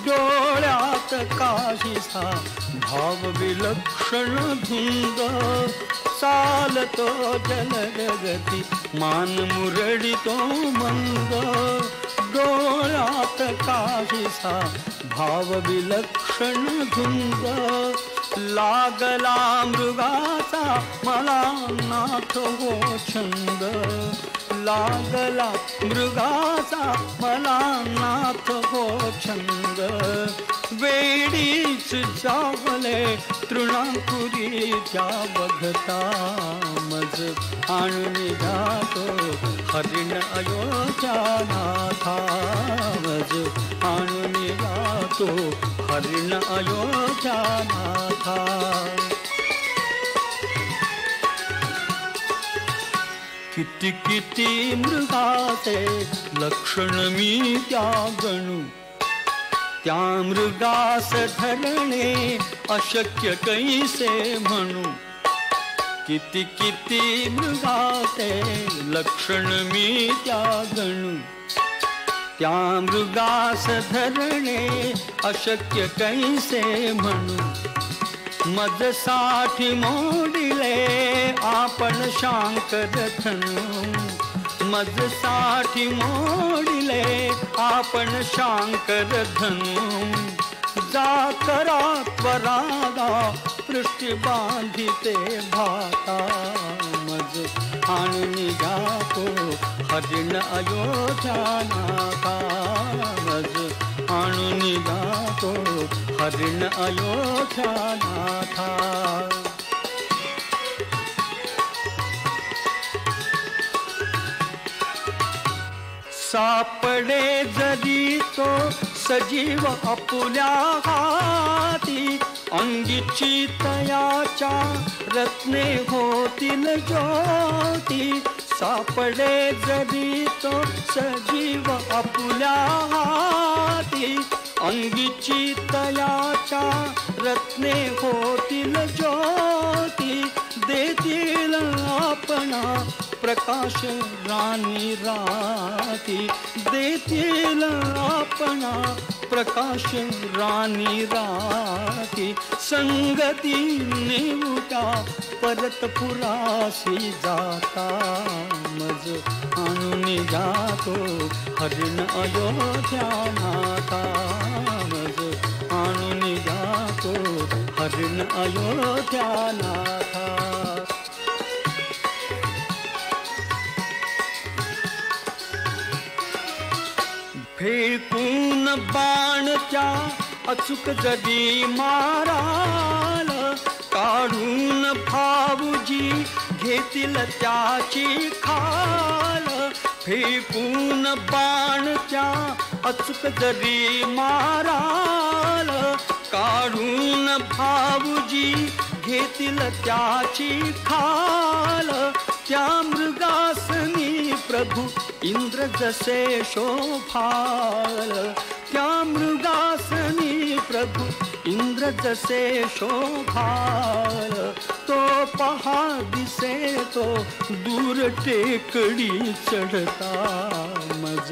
डोळ्यात काहीसा भाव विलक्षण धुंद, चालतो जलदगती मान मुरडितो मंद, डोळ्यात काहीसा भाव विलक्षण धुंद, लागला मृगाचा मला नाथ हो छंद, लागला मृगाचा मला नाथ हो छंद, वेडीच जावले तृणांकुरी त्या बघता, मज आणून जातो हरिण अयोध्यानाथा, मज आणून जातो हरिण अयोध्यानाथा. किती किती मृगाचे लक्षण मी त्या गणू, त्या मृगास धरणे अशक्य कैसे म्हणू, किती किती मृगाचे लक्षण मी त्या गणू, त्या मृगास धरणे अशक्य कैसे म्हणू, मजसाठी मोडिले आपण शांकर धनू, मजसाठी मोडिले आपण शांकर धनू, जा करा त्वरादा पृष्ठी बांधिते भाता, मज आणून जातो हरिण अयोध्यानाथा, मज आणून जातो हरिण अयोध्यानाथा. सापडे जरी तो सजीव आपुल्या हाती, अंगीची तयाच्या रत्ने होतील ज्योती. सापडे जरी तो सजीव आपुल्या हाती, अंगीची तयाच्या रत्ने होतील ज्योती. देतील आपणा प्रकाश राणी राती, देतील आपणा प्रकाश राणी राती. संगती नेऊटा परत पुरासी जाता, मज आणून जातो हरिण अयोध्यानाथा. मज आणून जातो हरिण अयोध्यानाथा. फेकून बाण त्या अचूक जरी माराल, काढून भाऊजी घेतील त्याची खाल. फेकून बाण त्या अचूक जरी माराल, काढून भाऊजी घेतील त्याची खाल. त्या मृगासनी प्रभू इंद्र जसे शोभाल, त्या मृगासनी प्रभू इंद्र जसे शोभाल. तो पहा दिसे तो दूर टेकडी चढता, मज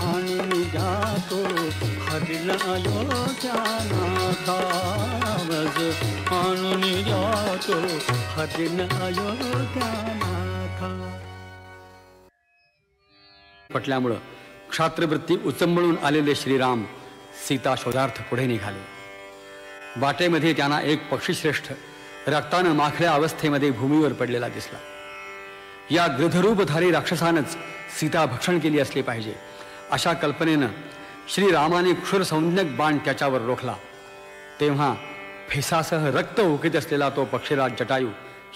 आणून जातो हरिण अयोध्यानाथा. मज आणून जातो हरिण अयोध्यानाथा. पटल्यामुळं क्षात्रवृत्ती उचंबळून आलेले श्रीराम सीता शोधार्थ पुढे निघाले. वाटेमध्ये त्यांना एक पक्षीश्रेष्ठ रक्तानं माखल्या अवस्थेमध्ये भूमीवर पडलेला दिसला. या गृधरूपधारी राक्षसानंच सीता भक्षण केली असली पाहिजे अशा कल्पनेनं श्रीरामाने क्षुरसंज्ञक बाण त्याच्यावर रोखला. तेव्हा फेसासह रक्त उकित असलेला तो पक्षीराज जटायू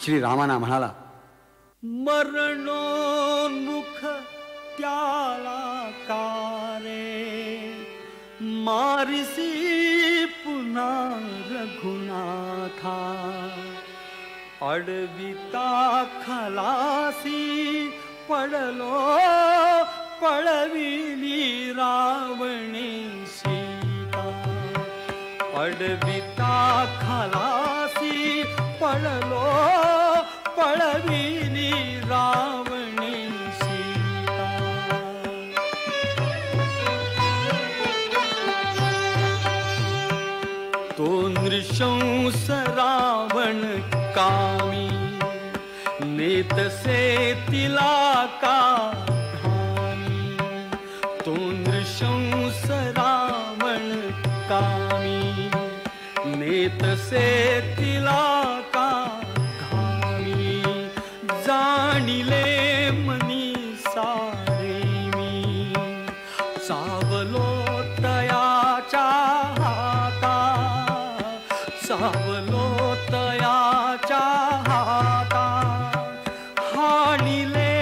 श्रीरामाना म्हणाला, मरणोन्मुख त्याला कारे, मारिसी पुन्हा रघुनाथा. अडविता खलासी पडलो पळविली रावणी सीता. अडविता खलासी पडलो पळविली रावणी सीता. तो नृशंस रावण कामी, नेतसे तिला का धामी. तो नृशंस रावण कामी, नेतसे तिला का धामी. जाणिले मनी सारे मी, सावलो तयाच्या हाता. सावलो तयाच्या हाता, हाणिले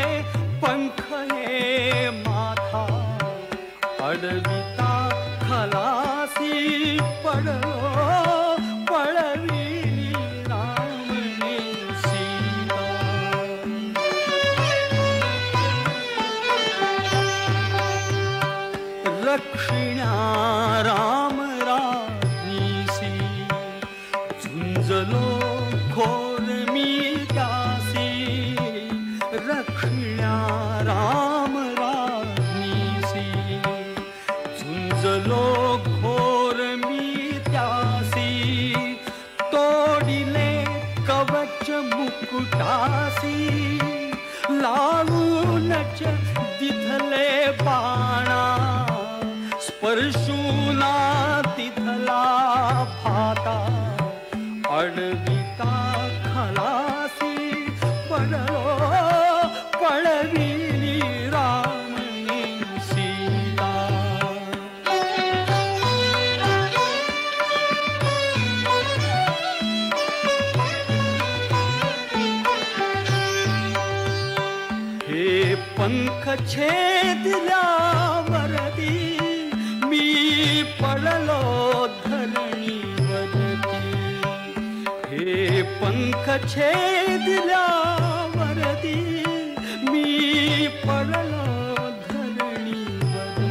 पंख हे माथा. अडविता खलासी पडलो पळविली रावणी सीता. रक्षिण्या राम रानीसी, झुंजलो घोर मी त्यासी. रक्षिण्या राम रानीसी, झुंजलो घोर मी त्यासी. तोडिले कवच मुकुटासी, लावूनच दिधले बाणा. स्पर्शूना तिथला फाता. अडविता खलासी पडलो पळविली रावणी सीता. हे पंख छेदल्यावरती मी पडलो धरणीवरती. हे पंख छेदल्यावरती मी पडलो धरणीवरती.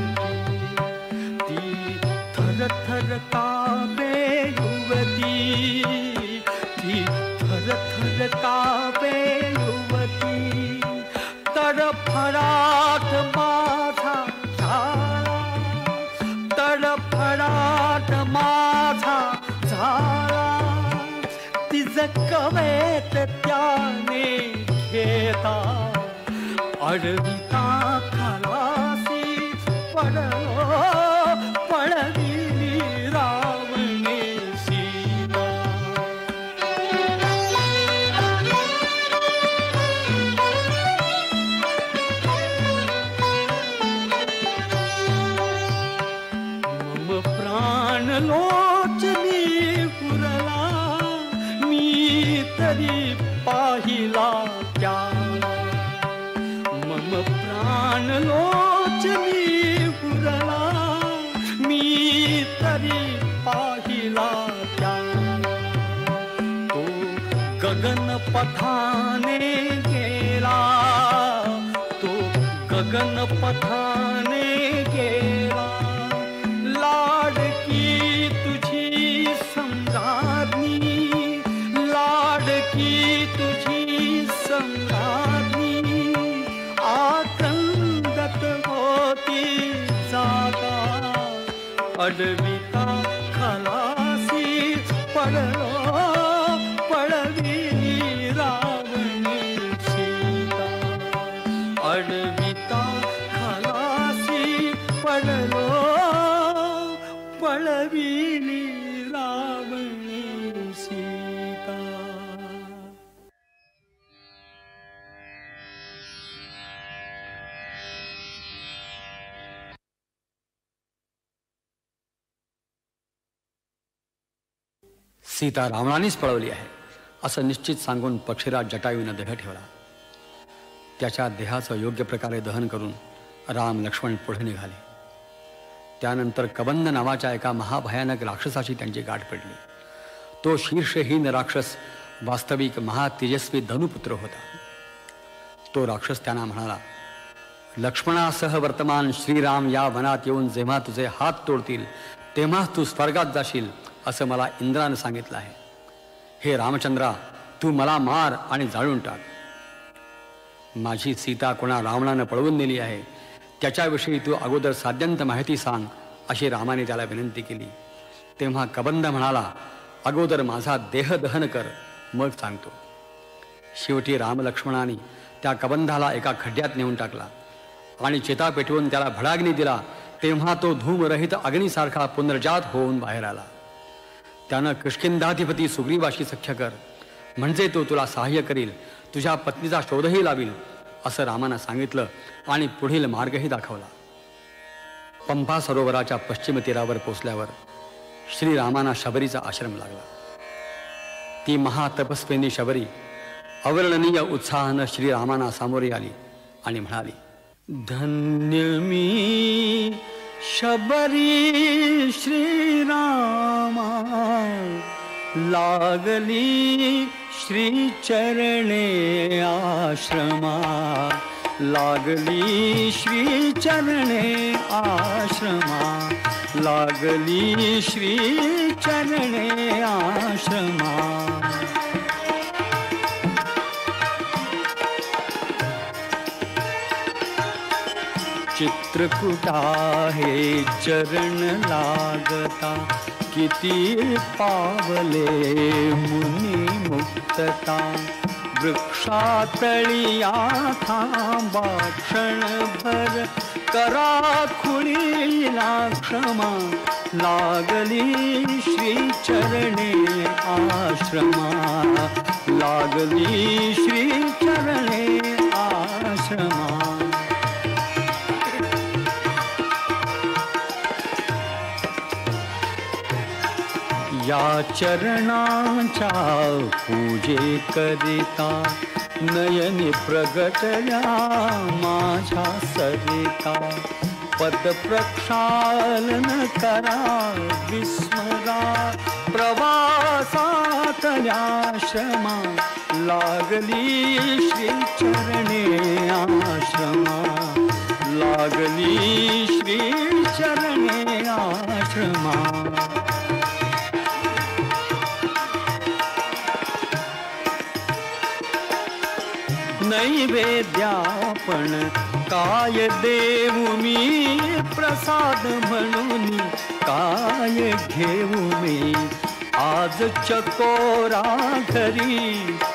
ती थर थर कापे युवती, ती थर थर कापे युवती. तडफडाट माझा झाला, तडफडाट माझा झाला. तिज कवेत त्याने घेता अडविता खलासी पडलो, पडविली रावणे सीता. मम प्राण लोचनी पुरला, मी तरी पाहिला त्याला. मम प्राण लोचनी पुरला, मी तरी पाहिला त्याला. तो गगन पथाने गेला, तो गगन पथाने गेला. लाडकी तुझी सम्राज्ञी, लाडकी तुझी सम्राज्ञी. आक्रंदत होती जाता, अडविता खलासी पडलो, पडविली रावणी सीता. अडविता खलासी पडलो, पडविली रावणी सीता. सीता रावणानेच पळवली आहे असं निश्चित सांगून पक्षीराज जटायूने देह ठेवला. त्याच्या देहाचं योग्य प्रकारे दहन करून राम लक्ष्मण पुढे निघाले. त्यानंतर कबंध नावाच्या एका महाभयानक राक्षसाची त्यांची गाठ पडली. तो शीर्षहीन राक्षस वास्तविक महातेजस्वी धनुपुत्र होता. तो राक्षस त्यांना म्हणाला, लक्ष्मणासह वर्तमान श्रीराम या वनात येऊन जेव्हा तुझे हात तोडतील तेव्हा तू स्वर्गात जाशील असं मला इंद्रानं सांगितलं आहे. हे रामचंद्रा, तू मला मार आणि जाळून टाक. माझी सीता कोणा रावणानं पळवून नेली आहे त्याच्याविषयी तू अगोदर साध्यंत माहिती सांग अशी रामाने त्याला विनंती केली. तेव्हा कबंध म्हणाला, अगोदर माझा देह दहन कर, मग सांगतो. शेवटी रामलक्ष्मणाने त्या कबंधाला एका खड्ड्यात नेऊन टाकला आणि चिता पेटवून त्याला भडाग्नी दिला. तेव्हा तो धूमरहित अग्नीसारखा पुनर्जात होऊन बाहेर आला. त्यानं किष्किंधाधिपती सुग्रीवाशी सख्य कर, म्हणजे तो तुला सहाय्य करील, तुझ्या पत्नीचा शोधही लावील असं रामानं सांगितलं आणि पुढील मार्गही दाखवला. पंपा सरोवराच्या पश्चिम तीरावर पोचल्यावर श्रीरामांना शबरीचा आश्रम लागला. ती महातपस्विनी शबरी अवर्णनीय उत्साहानं श्रीरामांना सामोरी आली आणि म्हणाली, धन्य मी शबरी श्रीरामा, लागली श्रीचरणे आश्रमा, लागली श्रीचरणे आश्रमा, लागली श्रीचरणे आश्रमा. चित्रकूटा हे चरण लागता, किती पावले मुनी मुक्तता. वृक्षातळिया थांबा क्षणभर, करा खुळीला क्षमा, लागली श्रीचरणे आश्रमा, लागली श्रीचरणे आश्रमा. या चरणाच्या पूजे करिता नयनी प्रगटल्या माझ्या सरिता पद प्रक्षालन करा विस्मरा प्रवासातल्या श्रमा लागली श्री चरणे आश्रमा लागली श्री चरणे आश्रमा नैवेद्यापण काय देऊ मी प्रसाद म्हणून काय घेऊ मी आज चकोरा घरी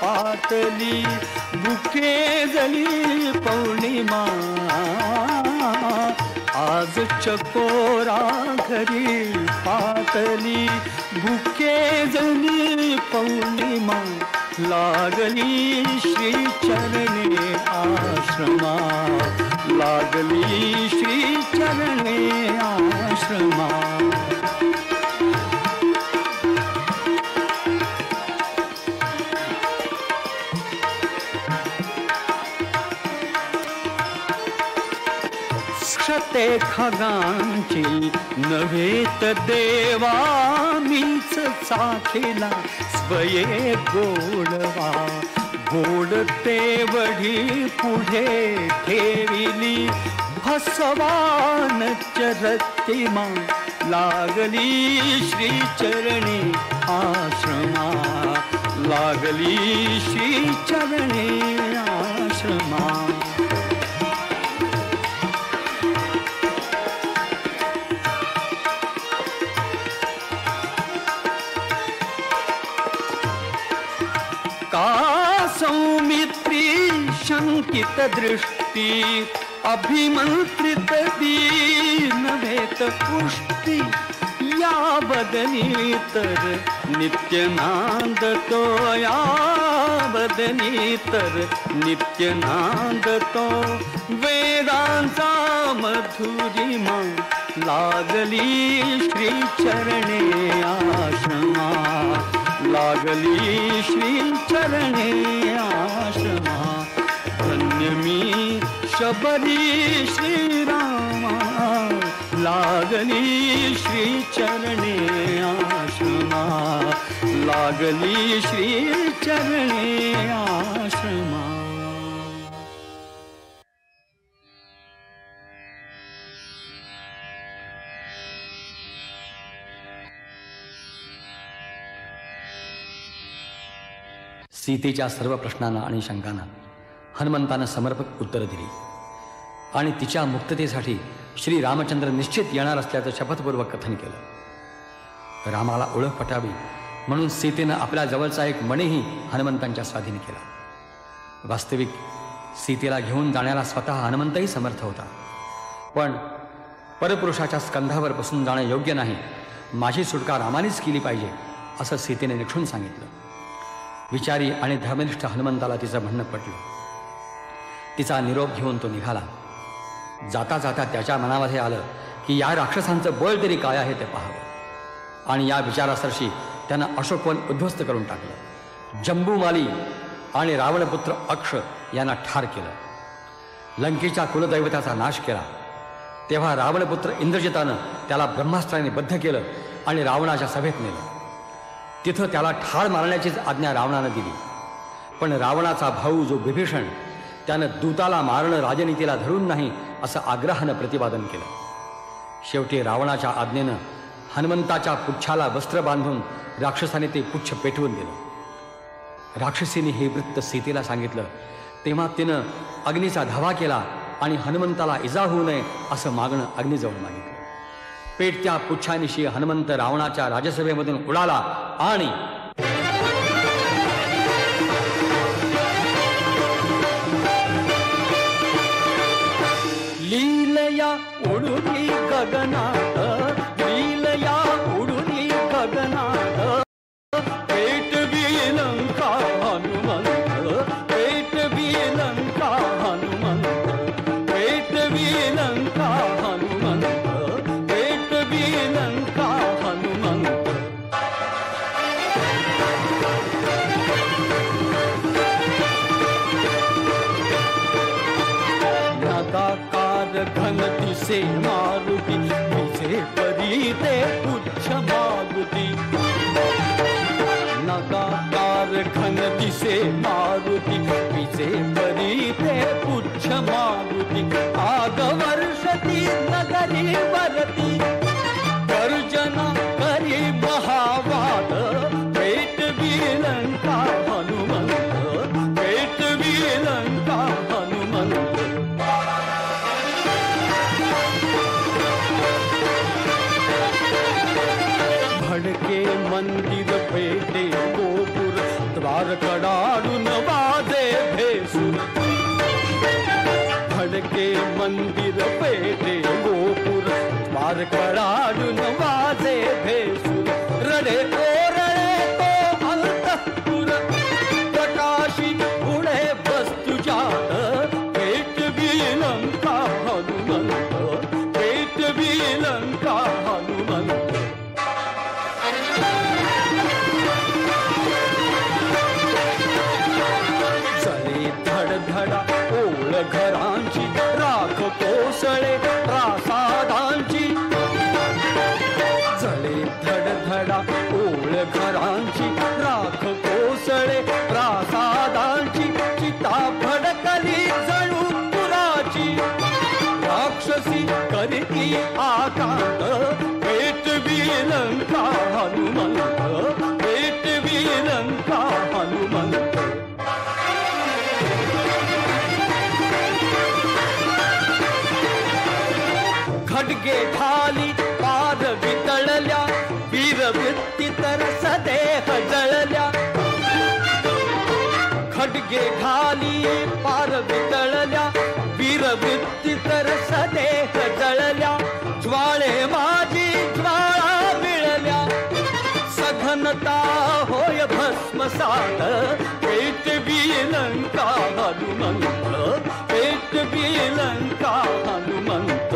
पातली बुके जली पौर्णिमा आज चकोरा घरी पातली बुके जली पौर्णिमा लागली श्री चरणे आश्रमा लागली श्री चरणे आश्रमा क्षते खगांची नव्हेत देवा मीच चाखेला स्वये गोडवा गोड तेवढी पुढे ठेविली भसवान चरतिमा लागली श्री चरणे आश्रमा लागली श्री चरणे आश्रमा सौमित्री शंकित दृष्टी अभिमंत्रित दीनवेत पुष्टी या बदनी तर नित्यनांद तो या बदनी तर नित्यनांद तो वेदांचा मधुरिमा लागली श्री चरणे आश्रमा लागली श्री चरणे आश्रमा धन्य मी शबरी श्रीरामा लागली श्री चरणे आश्रमा लागली श्री चरणे आश्रमा सीतेच्या सर्व प्रश्नांना आणि शंकांना हनुमंतानं समर्पक उत्तर दिली आणि तिच्या मुक्ततेसाठी श्री रामचंद्र निश्चित येणार असल्याचं शपथपूर्वक कथन केलं. रामाला ओळख पटावी म्हणून सीतेनं आपल्या जवळचा एक मणीही हनुमंतांच्या स्वाधीन केला. वास्तविक सीतेला घेऊन जाण्याला स्वतः हनुमंतही समर्थ होता, पण परपुरुषाच्या स्कंधावर बसून जाणं योग्य नाही, माझी सुटका रामानेच केली पाहिजे असं सीतेने निक्षून सांगितलं. विचारी आणि धर्मनिष्ठ हनुमंताला तिचं म्हणणं पटलं. तिचा निरोप घेऊन तो निघाला. जाता जाता त्याच्या मनामध्ये आलं की या राक्षसांचं बळ तरी काय आहे ते पाहावं, आणि या विचारासरशी त्यानं अशोकवन उद्ध्वस्त करून टाकलं. जंबूमाली आणि रावणपुत्र अक्ष यांना ठार केलं. लंकेच्या कुलदैवताचा नाश केला. तेव्हा रावणपुत्र इंद्रजितानं त्याला ब्रह्मास्त्राने बद्ध केलं आणि रावणाच्या सभेत नेलं. तिथं त्याला ठार मारण्याचीच आज्ञा रावणानं दिली, पण रावणाचा भाऊ जो विभीषण त्यानं दूताला मारणं राजनीतीला धरून नाही असं आग्रहानं प्रतिपादन केलं. शेवटी रावणाच्या आज्ञेनं हनुमंताच्या पुच्छाला वस्त्र बांधून राक्षसाने ते पुच्छ पेटवून दिलं. राक्षसीने हे वृत्त सीतेला सांगितलं तेव्हा तिनं अग्नीचा धावा केला आणि हनुमंताला इजा होऊ नये असं मागणं अग्नीजवळ मागितलं. पेटत्या पुच्छानिशी हनुमंत रावणाच्या राजसभेमधून उडाला आणि लीलया उडुनी गगनात, लीलया उडुनी गगनात, पेटवी लंका हनुमंत, पेटवी लंका हनुमंत, पेटवी लंका हनुमंत, पेटवी लंका हनुमंत. नगाकार घन दिसे मारुती विजे परी ते पुच्छ मारुती नगाकार घन दिसे मारुती विजे परी ते पुच्छ मारुती आग वर्षती नगरी वरती गर्जना करी महावाद पेट लंका हनुमंत पेट लंका हनुमंत भडके मंदिर पेटे गोपुर द्वार कडाडून वाजे भेसूर भडके मंदिर पेटे गोपुर द्वार कडाडून वाजे भेसूर रडे ओरळे तो अंतःपुर प्रकाशी पुढे वस्तुजात पेट लंका हनुमंत पेट लंका हनुमंत धडा ओळ घरांची राख कोसळे प्रासादांची जळे धडधडा ओळ घरांची राख कोसळे प्रासादांची चिता भडकली जणू पुराची राक्षसी करती आकांत पेट लंका हनुमंत पेट लंका हनुमंत खडगे ढाली पाद वितळल्या वीरवृत्ती तर सदेह जळल्या खडगे ढाली पाद वितळल्या वीरवृत्ती तर सदेह जळल्या ज्वाळे माझी ज्वाळा मिळल्या सघनता होय भस्मसात पेट लंका हनुमंत पेट लंका हनुमंत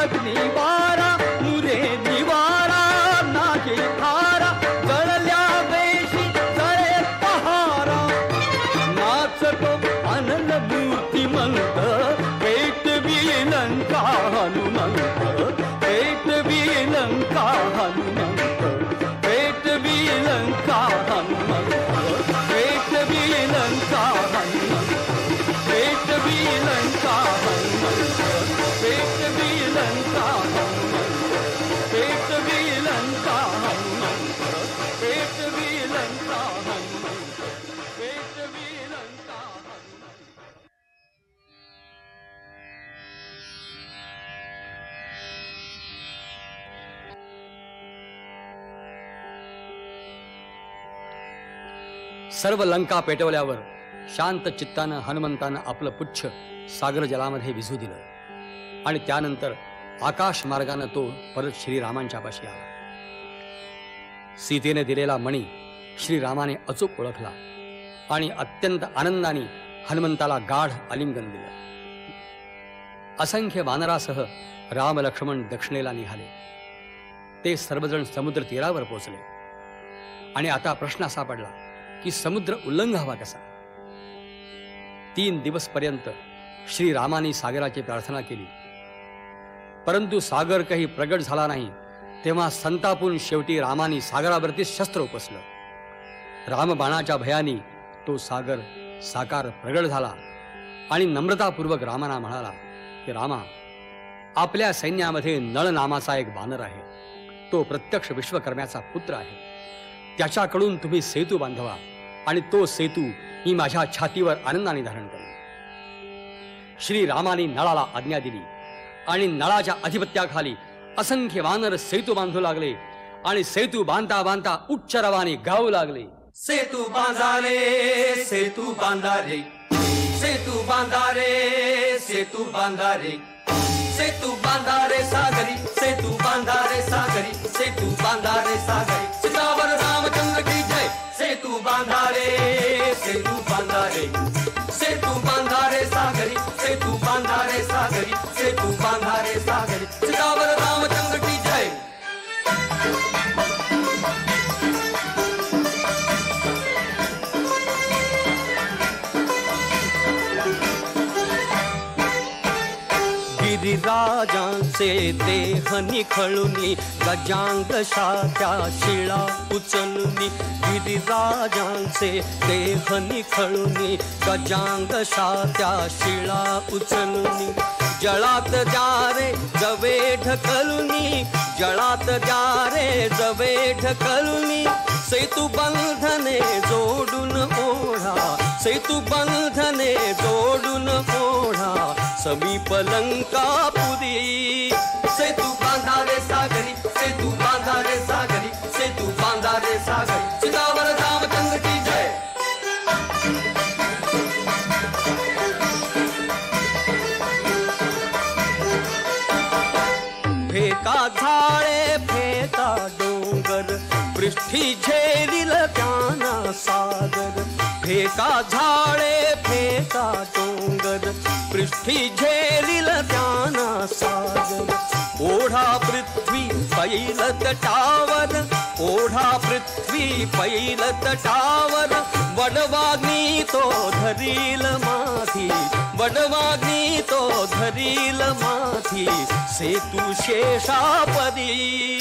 अग्नि वारा मुरे निवारा नागे धारा जळल्या वेशी जळे पहारा नाचतो अनल मूर्तिमंत पेट लंका हनुमंत पेट लंका हनुमंत पेट लंका हनुमंत पेट लंका हनुमंत पेट लंका हनुमंत पेट लंका हनुमंत पेट लंका हनुमंत पेट लंका हनुमंत पेट लंका हनुमंत सर्व लंका पेटवल्यावर शांत चित्तानं हनुमंतानं आपलं पुच्छ सागर जलामध्ये विझू दिलं आणि त्यानंतर आकाश मार्गाने तो परत श्रीरामांच्या पाशी आला. सीतेने दिलेला मणी श्रीरामाने अचूक ओळखला आणि अत्यंत आनंदाने हनुमंताला गाढ आलिंगन दिलं. असंख्य वानरासह राम लक्ष्मण दक्षिणेला निघाले. ते सर्वजण समुद्र तीरावर पोचले आणि आता प्रश्न असा पडला की समुद्र उल्लंघावा कसा. 3 दिवस पर्यंत श्रीरामाने सागराची प्रार्थना केली, परंतु सागर काही प्रगट झाला नाही. तेव्हा संतापून शेवटी रामाने सागरावरती शस्त्र उपसलं. रामबाणाच्या भयाने तो सागर साकार प्रगट झाला आणि नम्रतापूर्वक रामाना म्हणाला की रामा, आपल्या सैन्यामध्ये नळ नामाचा एक वानर आहे. तो प्रत्यक्ष विश्वकर्म्याचा पुत्र आहे. त्याच्याकडून तुम्ही सेतू बांधवा आणि तो सेतू मी माझ्या छातीवर आनंदाने धारण करेन. श्रीरामाने नळाला आज्ञा दिली आणि नळाच्या अधिपत्याखाली असंख्य वानर सेतू बांधू लागले आणि सेतू बांधता बांधता उच्च रवाने गाऊ लागले. सेतू बांधारे सेतू बांधारे सेतू बांधारे सेतू बांधारे सेतू बांधारे सागरी सेतू बांधारे सागरी सेतू बांधारे सागरी सीतावर रामचंद्र की जय. सेतू बांधारे सेतू बांधारे सेतू बांधारे सागरी सेतू बांधारे सागरी सेतू बांधारे सागरी सीतावर रामचंद्र की जय. राजांचे देह निखळुनी गजांग शात्या शिळा उचलुनी गिरिराजांचे देह निखळुनी गजांग शात्या शिळा उचलुनी जळात द्या रे जवे ढकलुनी जळात द्या रे जवे ढकलुनी सेतू बंधने जोडून ओढा सेतू बंधने जोडून ओढा समीप लंकापुरी सेतू बांधा रे सागरी सेतू बांधा रे सागरी सेतू बांधा रे सागरी चितावर रामचंद्र की जय फेका झाळे फेका डोंगर पृष्ठी झेलिल त्याना सागर फेका झाळे फेका डोंगर पृष्ठी झेलिल त्याना सागर ओढा पृथ्वी पैल तटावर ओढा पृथ्वी पैल तटावर वडवाग्नी तो धरील माथी वडवाग्नी तो धरील माथी सेतू शेषापदी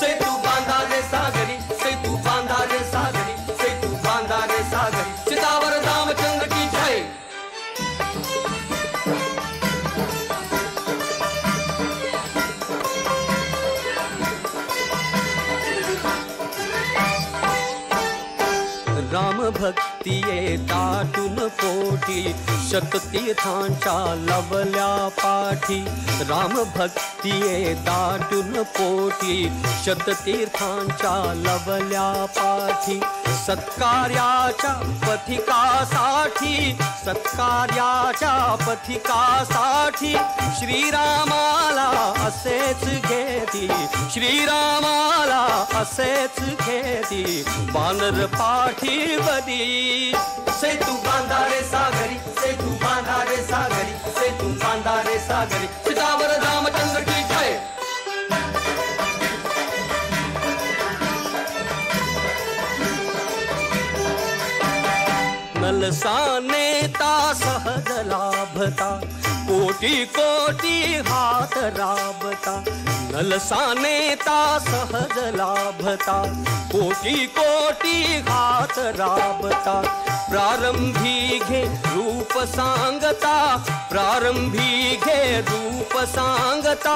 सेतू बांधा रे सागरी सेतू बांधा रे सागरी सेतू बांधा रे सागरी चितावर रामचंद्र की जय राम भक्तिये दाटून पोटी शततीर्थांच्या लवल्या पाठी राम भक्तिये दाटून पोटी शततीर्थांच्या लवल्या पाठी सत्कार्याच्या पथिकासाठी सत्कार्याच्या पथिकासाठी श्रीरामाला असेच घेती श्रीरामाला असेच घेती वानर पाठी बदी सेतू बांधा रे सागरी सेतू बांधा रे सागरी सेतू बांधा रे सागरी चितावर रामचंद्र की जय नलसा नेता सहज लाभता कोटी कोटी हात राबता नलसा नेता सहज लाभता कोटी कोटी हात राबता प्रारंभी घे रूप सांगता प्रारंभी घे रूप सांगता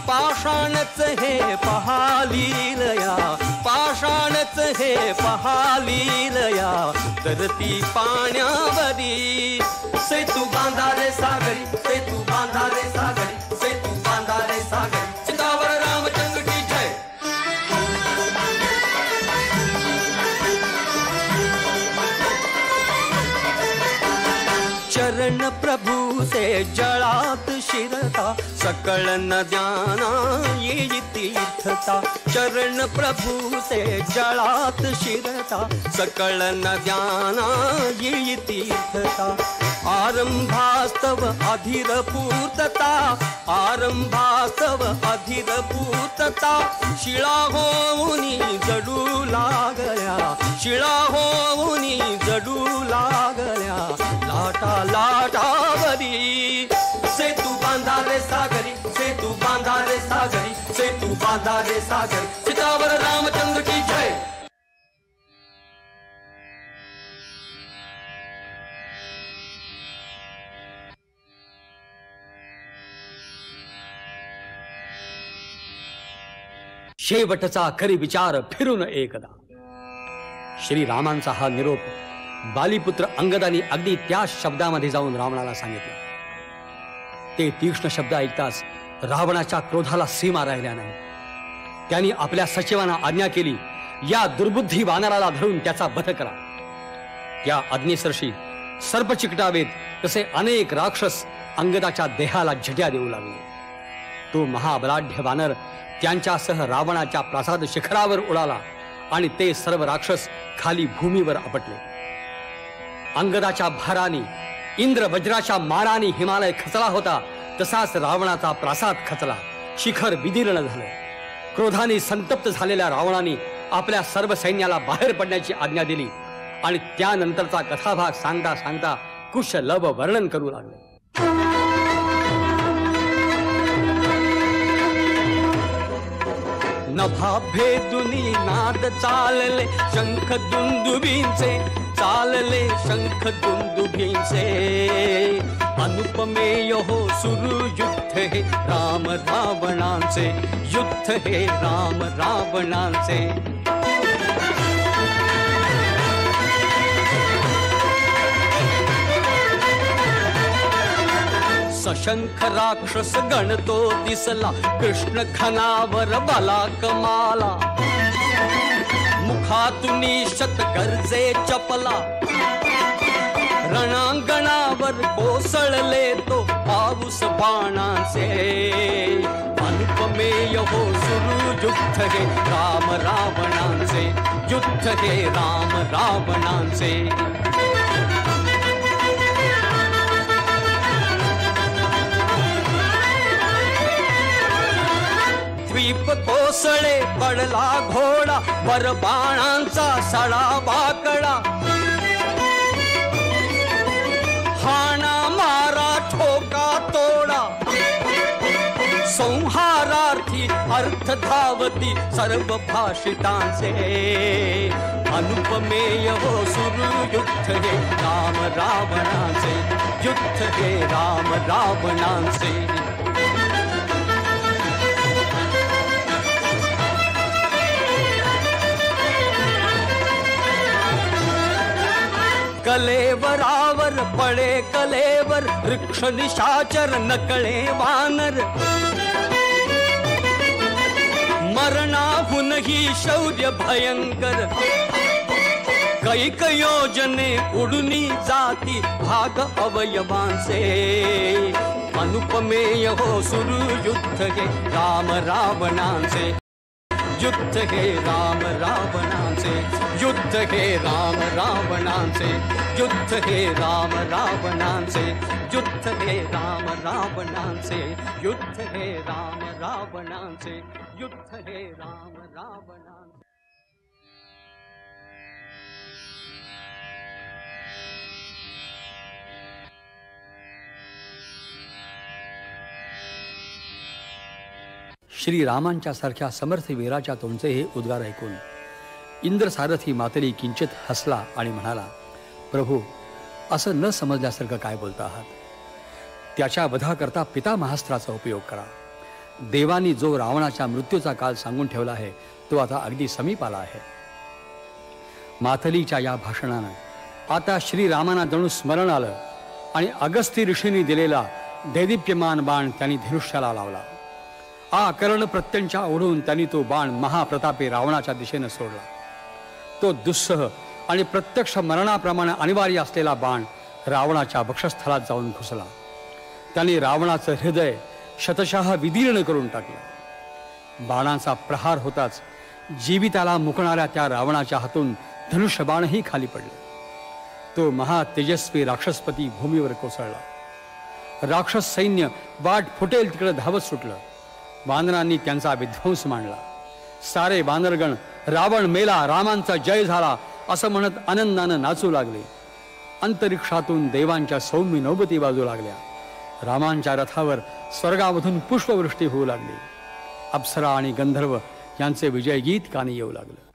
पाषाणच हे पहालीलया पाषाणच हे पहालीलया तरती पाण्यावरी सेतू बांधा रे सागरी सेतू बांधा रे सागरी सेतू बांधा रे सागरी चितावर रामचंद्र की जय चरण प्रभु से जळात शिरता सकळ नद्याना येई तीर्थता चरण प्रभु से जळात शिरता सकळ नद्याना येई तीर्थता आरंभास्तव अधीर पूर्तता आरंभास्तव अधीर पूर्तता शिळा होऊनी जडू लागल्या शिळा होऊनी जडू लागल्या लाटा लाटावरी सेतू बांधा रे सागरी सेतू बांधा रे सागरी सेतू बांधा रे सागरी चितावर रामचंद्र की जय शेवटचा करी विचार फिरून एकदा श्रीरामांचा हा निरोप बालीपुत्र अंगदानी अगदी त्या शब्दामध्ये जाऊन रावणाला सांगितलं. ते तीक्ष्ण शब्द ऐकताच रावणाच्या क्रोधाला सीमा राहिल्या नाही. त्यांनी आपल्या सचिवांना आज्ञा केली, या दुर्बुद्धी वानराला धरून त्याचा वध करा. या अग्निसर्शी सर्प चिकटावेत तसे अनेक राक्षस अंगदाच्या देहाला झटया देऊ लागले. तो महाबलाढ्य वानर त्यांच्यासह रावणाच्या प्रासाद शिखरावर उडाला आणि ते सर्व राक्षस खाली भूमीवर आपटले. अंगदाच्या भाराने इंद्र वज्राच्या माराने हिमालय खचला होता, तसाच रावणाचा प्रासाद खचला, शिखर विदीर्ण झाले. क्रोधाने संतप्त झालेल्या रावणाने आपल्या सर्व सैन्याला बाहेर पडण्याची आज्ञा दिली आणि त्यानंतरचा कथाभाग सांगता सांगता कुशलभ वर्णन करू लागले. नभा भेदुनी नाद चालले शंख दुंदुभींचे, चालले शंख दुंदुभींचे. अनुपमेय हो सुरू युद्ध हे राम रावणांचे, युद्ध हे राम रावणांचे. सशंख राक्षस गण तो दिसला, कृष्ण खनावर बला कमाला. मुखातुनी शत गर्जे चपला, रणांगणावर कोसळले तो पाऊस बाणांचे. अनुपमेय हो सुरू युद्ध हे राम रावणांचे, युद्ध हे राम रावणांचे. द्वीप कोसळे पडला घोडा, वर बाणांचा सडा वाकडा. हाणा मारा ठोका तोडा, संहारार्थी अर्थ धावती सर्व भाषितांचे. अनुपमेय हो सुरू युद्ध हे राम रावणांचे, युद्ध हे राम रावणांचे. कलेवरावर पडे कलेवर, वृक्ष निशाचर नकळे वानर. मरणाहूनही शौर्य भयंकर, कैक योजने उडुनी जाती भाग अवयवांचे. अनुपमेय हो सुरू युद्ध हे राम रावणांचे, युद्ध हे राम रावणांचे, युद्ध हे राम रावणांचे, युद्ध हे राम रावणांचे, युद्ध हे राम रावणांचे, युद्ध हे राम रावणांचे, युद्ध हे राम रावणांचे. श्रीरामांच्या सारख्या समर्थ वीराच्या तोंडचे हे उद्गार ऐकून इंद्रसारथी मातरी किंचित हसला आणि म्हणाला, प्रभू, असं न समजल्यासारखं काय बोलता आहात? त्याच्या वधाकरता पितामहास्त्राचा उपयोग करा. देवानी जो रावणाच्या मृत्यूचा काल सांगून ठेवला आहे तो आता अगदी समीप आला आहे. मातलीच्या या भाषणानं आता श्रीरामांना जणू स्मरण आलं आणि अगस्ती ऋषींनी दिलेला दैदिप्यमान बाण त्यांनी धनुष्याला लावला. कर्ण प्रत्यंच्या ओढून त्यांनी तो बाण महाप्रतापी रावणाच्या दिशेनं सोडला. तो दुस्सह आणि प्रत्यक्ष मरणाप्रमाणे अनिवार्य असलेला बाण रावणाच्या वक्षस्थलात जाऊन घुसला. त्यांनी रावणाचं हृदय शतशः विदीर्ण करून टाकलं. बाणाचा प्रहार होताच जीविताला मुकणाऱ्या त्या रावणाच्या हातून धनुष्यबाणही खाली पडलं. तो महातेजस्वी राक्षसपती भूमीवर कोसळला. राक्षस सैन्य वाट फुटेल तिकडे धावत सुटलं. वानरांनी त्यांचा विध्वंस मांडला. सारे वानरगण रावण मेला, रामांचा जय झाला असं म्हणत आनंदानं नाचू लागले. अंतरिक्षातून देवांच्या सौम्य नौबती वाजू लागल्या. रामांच्या रथावर स्वर्गामधून पुष्पवृष्टी होऊ लागली. अप्सरा आणि गंधर्व यांचे विजयगीत कानी येऊ लागलं.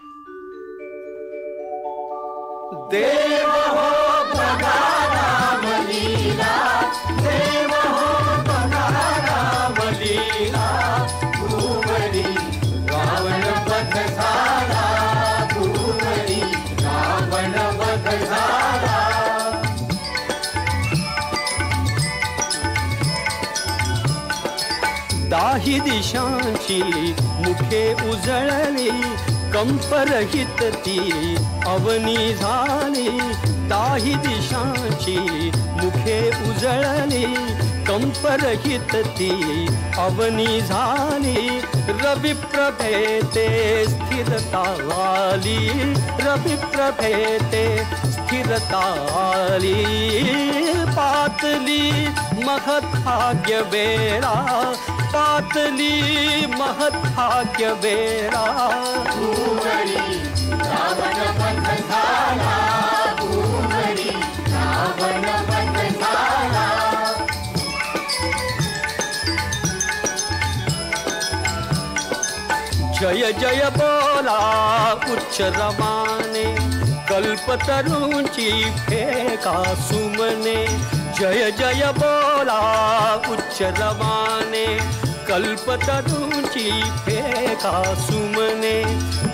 देव हो बघा रामलीला, देव हो बघा रामलीला. भूवरी रावण वध झाला, भूवरी रावण वध झाला. दाही दिशांची मुखे उजळली, कंपरहित ती अवनी झाली. दाही दिशांची मुखे उजळली, कंपरहित ती अवनी झाली. रवी प्रभेते स्थिरता आली, रवी प्रभेते स्थिरता आली. पातली महत्भाग्य बेरा, पातली महत्भाग्य बेरा. भूवरी रावण वध झाला, भूवरी रावण वध झाला. जय जय बोला उच्च रमाने कल्पतरूंची फेका सुमने जय जय बोला उच्च रमाने कल्पतरूंची फेका सुमने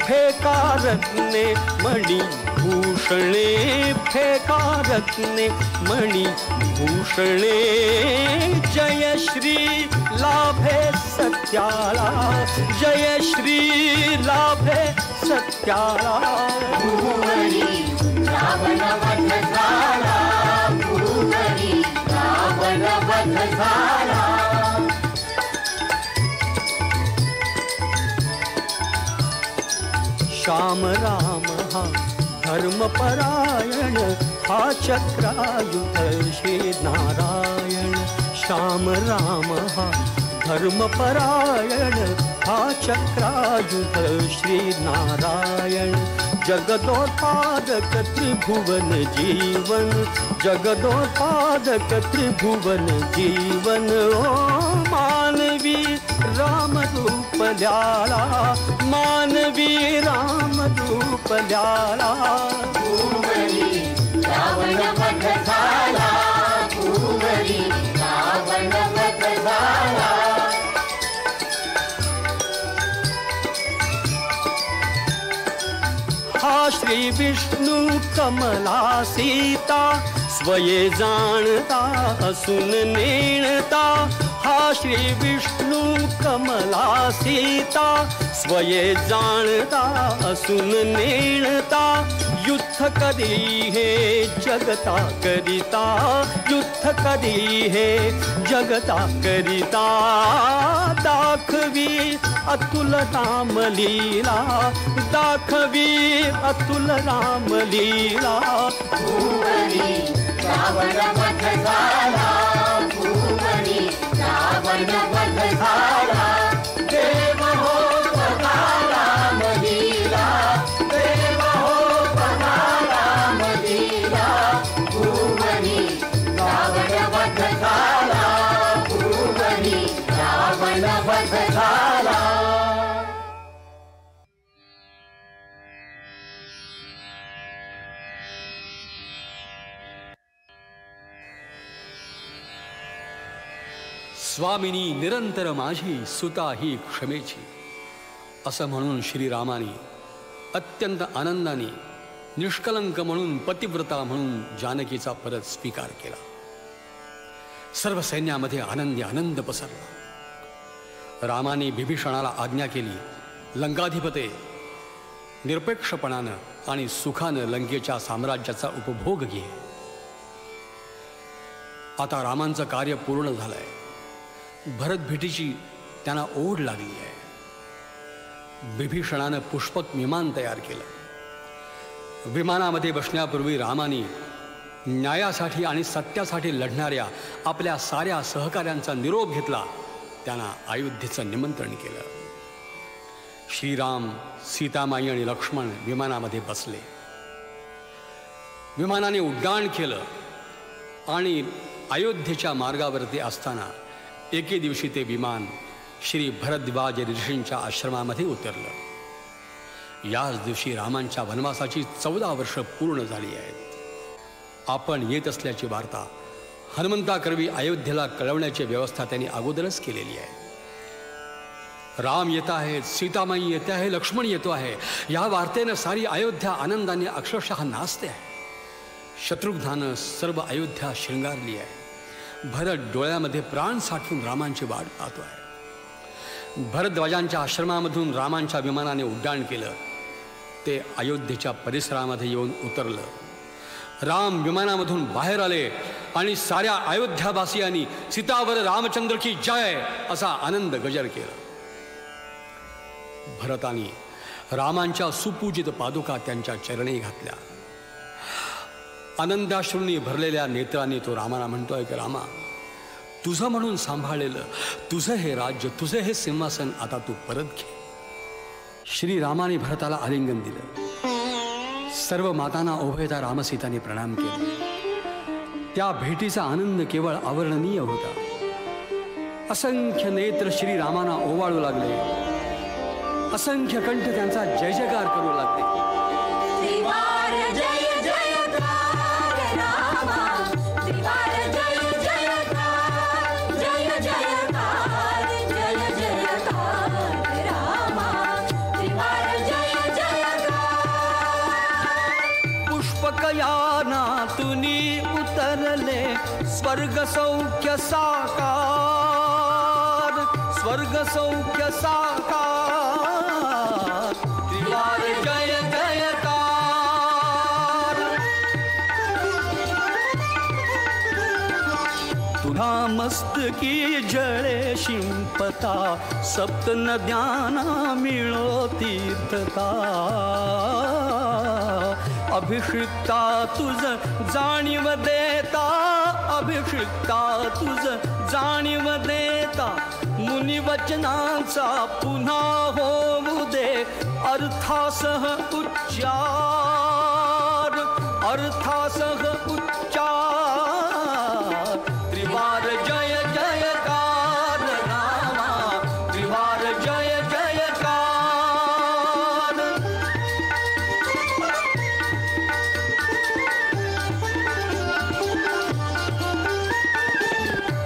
फेका रत्ने मणि भूषणे फेका रत्ने मणि भूषणे जय श्री लाभे सत्याला जय श्री लाभे सत्याला भूमरी रावण वध झाला भूमरी रावण वध झाला श्याम राम हा धर्मपरायण हा चक्रायुध श्री नारायण श्याम राम हा धर्मपरायण हा चक्रायुध श्री नारायण जगदोत्पादक त्रिभुवन जीवन जगदोत्पादक त्रिभुवन जीवन ओ मानवी राम रूप ल्याला मानवी राम रूप ल्याला भूमरी रावण वध झाला भूमरी रावण वध झाला हा श्री विष्णु कमला सीता स्वये जाणता असून नेणता हा श्री विष्णु कमला सीता स्वये जाणता असून नेणता युद्ध कधी हे जगता करिता युद्ध कधी हे जगता करिता दाखवी अतुल राम लीला दाखवी अतुल राम लीला भूमरी रावण वध झाला भूमरी रावण वध झाला देव हो सदा राम लीला देव हो सदा राम लीला भूमरी रावण वध झाला भूमरी रावण वध झाला स्वामिनी निरंतर माझी सुता ही क्षमेची असं म्हणून श्रीरामाने अत्यंत आनंदाने निष्कलंक म्हणून पतिव्रता म्हणून जानकीचा परत स्वीकार केला. सर्व सैन्यामध्ये आनंदी आनंद पसरला. रामाने बिभीषणाला आज्ञा केली, लंकाधिपते निरपेक्षपणानं आणि सुखानं लंकेच्या साम्राज्याचा उपभोग घे. आता रामांचं कार्य पूर्ण झालंय. भरत भेटीची त्यांना ओढ लागली आहे. बिभीषणानं पुष्पक विमान तयार केलं. विमानामध्ये बसण्यापूर्वी रामाने न्यायासाठी आणि सत्यासाठी लढणाऱ्या आपल्या साऱ्या सहकाऱ्यांचा निरोप घेतला. त्यांना अयोध्येचं निमंत्रण केलं. श्रीराम, सीतामाई आणि लक्ष्मण विमानामध्ये बसले. विमानाने उड्डाण केलं आणि अयोध्येच्या मार्गावरती असताना एके दिवशी ते विमान श्री भरद्वाज ऋषींच्या आश्रमामध्ये उतरलं. याच दिवशी रामांच्या वनवासाची 14 वर्ष पूर्ण झाली आहेत. आपण येत असल्याची वार्ता हनुमंताकरवी अयोध्येला कळवण्याची व्यवस्था त्यांनी अगोदरच केलेली आहे. राम येत आहेत, सीतामाई येते आहे, लक्ष्मण येतो आहे. या वार्तेनं सारी अयोध्या आनंदाने अक्षरशः नाचते आहे. शत्रुघ्नानं सर्व अयोध्या शृंगारली आहे. भरत डोळ्यामध्ये प्राण साठवून रामांची वाट पाहतो आहे. भरद्वाजांच्या आश्रमामधून रामांच्या विमानाने उड्डाण केलं. ते अयोध्येच्या परिसरामध्ये येऊन उतरलं. राम विमानामधून बाहेर आले आणि साऱ्या अयोध्यावासियांनी सीतावर रामचंद्र की जय असा आनंद गजर केला. भरतानी रामांच्या सुपूजित पादुका त्यांच्या चरणी घातल्या. आनंदाश्रूंनी भरलेल्या नेत्रांनी तो रामाला म्हणतोय की रामा, तुझं म्हणून सांभाळलेलं तुझं हे राज्य, तुझं हे सिंहासन आता तू परत घे. श्रीरामाने भरताला आलिंगन दिलं. सर्व मातांना उभयता रामसीताने प्रणाम केले. त्या भेटीचा आनंद केवळ अवर्णनीय होता. असंख्य नेत्र श्रीरामांना ओवाळू लागले. असंख्य कंठ त्यांचा जय जयकार करू लागले. त्रिवार जय जयकार रामा, त्रिवार जय जयकार, जय जयकार, जय जयकार रामा, त्रिवार जय जयकार. पुष्पकयानातुनी उतरले स्वर्ग सौख्य साकार, स्वर्ग सौख्य साकार, त्रिवार जय जयकार. तुझा मस्तकी जळे शिंपता, सप्त नद्यांना मिळो तीर्थता. अभिषिक्ता तुझ जाणीव देता, अभिषिक्ता तुझ जाणीव देता. मुनी वचनांचा पुन्हा होऊ दे अर्थासह उच्चार, अर्थासह उच्चार. त्रिवार जय जयकार रामा, त्रिवार जय जयकार.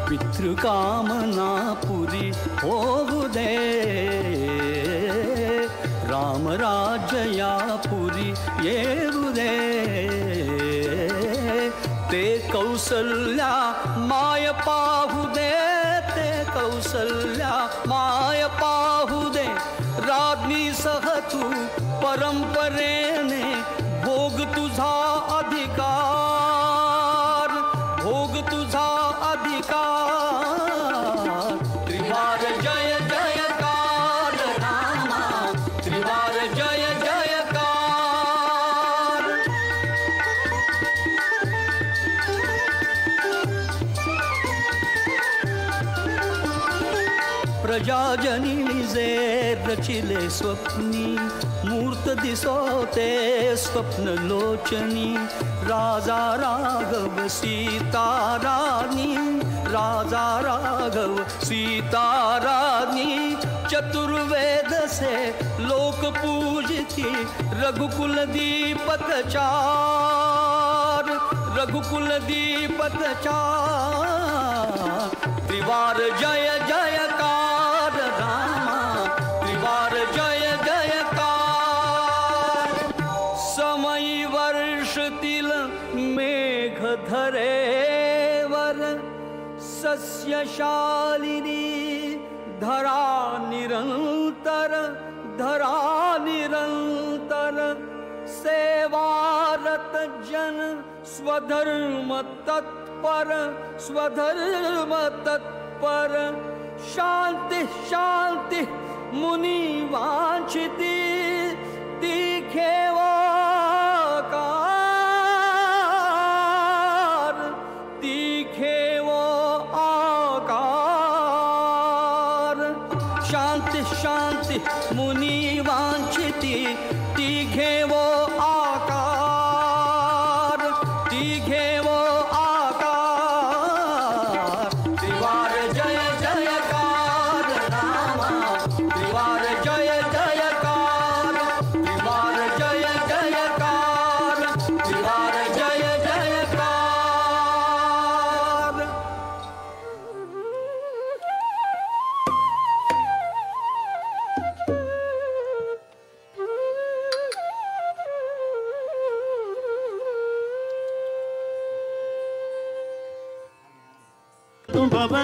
पितृकामना पुरी होऊ दे, राम राज्य या पुरी येऊ दे. ते कौसल्या माय पाहू दे, ते कौसल्या माय पाहू दे. राज्ञी सह तू परंपरेने भोग तुझा अधिकार, भोग तुझा अधिकार. त्रिवार जय जयकार रामा, त्रिवार जय जयकार. प्रजाजनी जे रचिले स्वप्नी, मूर्त दिसोते स्वप्न लोचनी. राजा राघव सीता रानी, राजा राघव सीता रानी. चतुर्वेद से लोक पूजती, रघुकुल दीपक चार, रघुकुल दीपक चार. त्रिवार जय जयकार रामा, त्रिवार जय जयकार. समयी वर्षतील मेघ धरेवर, सस्यशालिनी धरा निरंतर, धरा निरंतर. सेवारत जन स्वधर्म तत्पर, स्वधर्म तत्पर. शांति शांति मुनि वांछिती, दिखे वो आकार, दिखे वो आकार. शांति शांति मुनि वांछिती, दिखे वो आकार, दिखे वो आकार. त्रिवार जय जयकार रामा, त्रिवार जय जयकार, त्रिवार जय जयकार, त्रिवार जय जयकार. Baba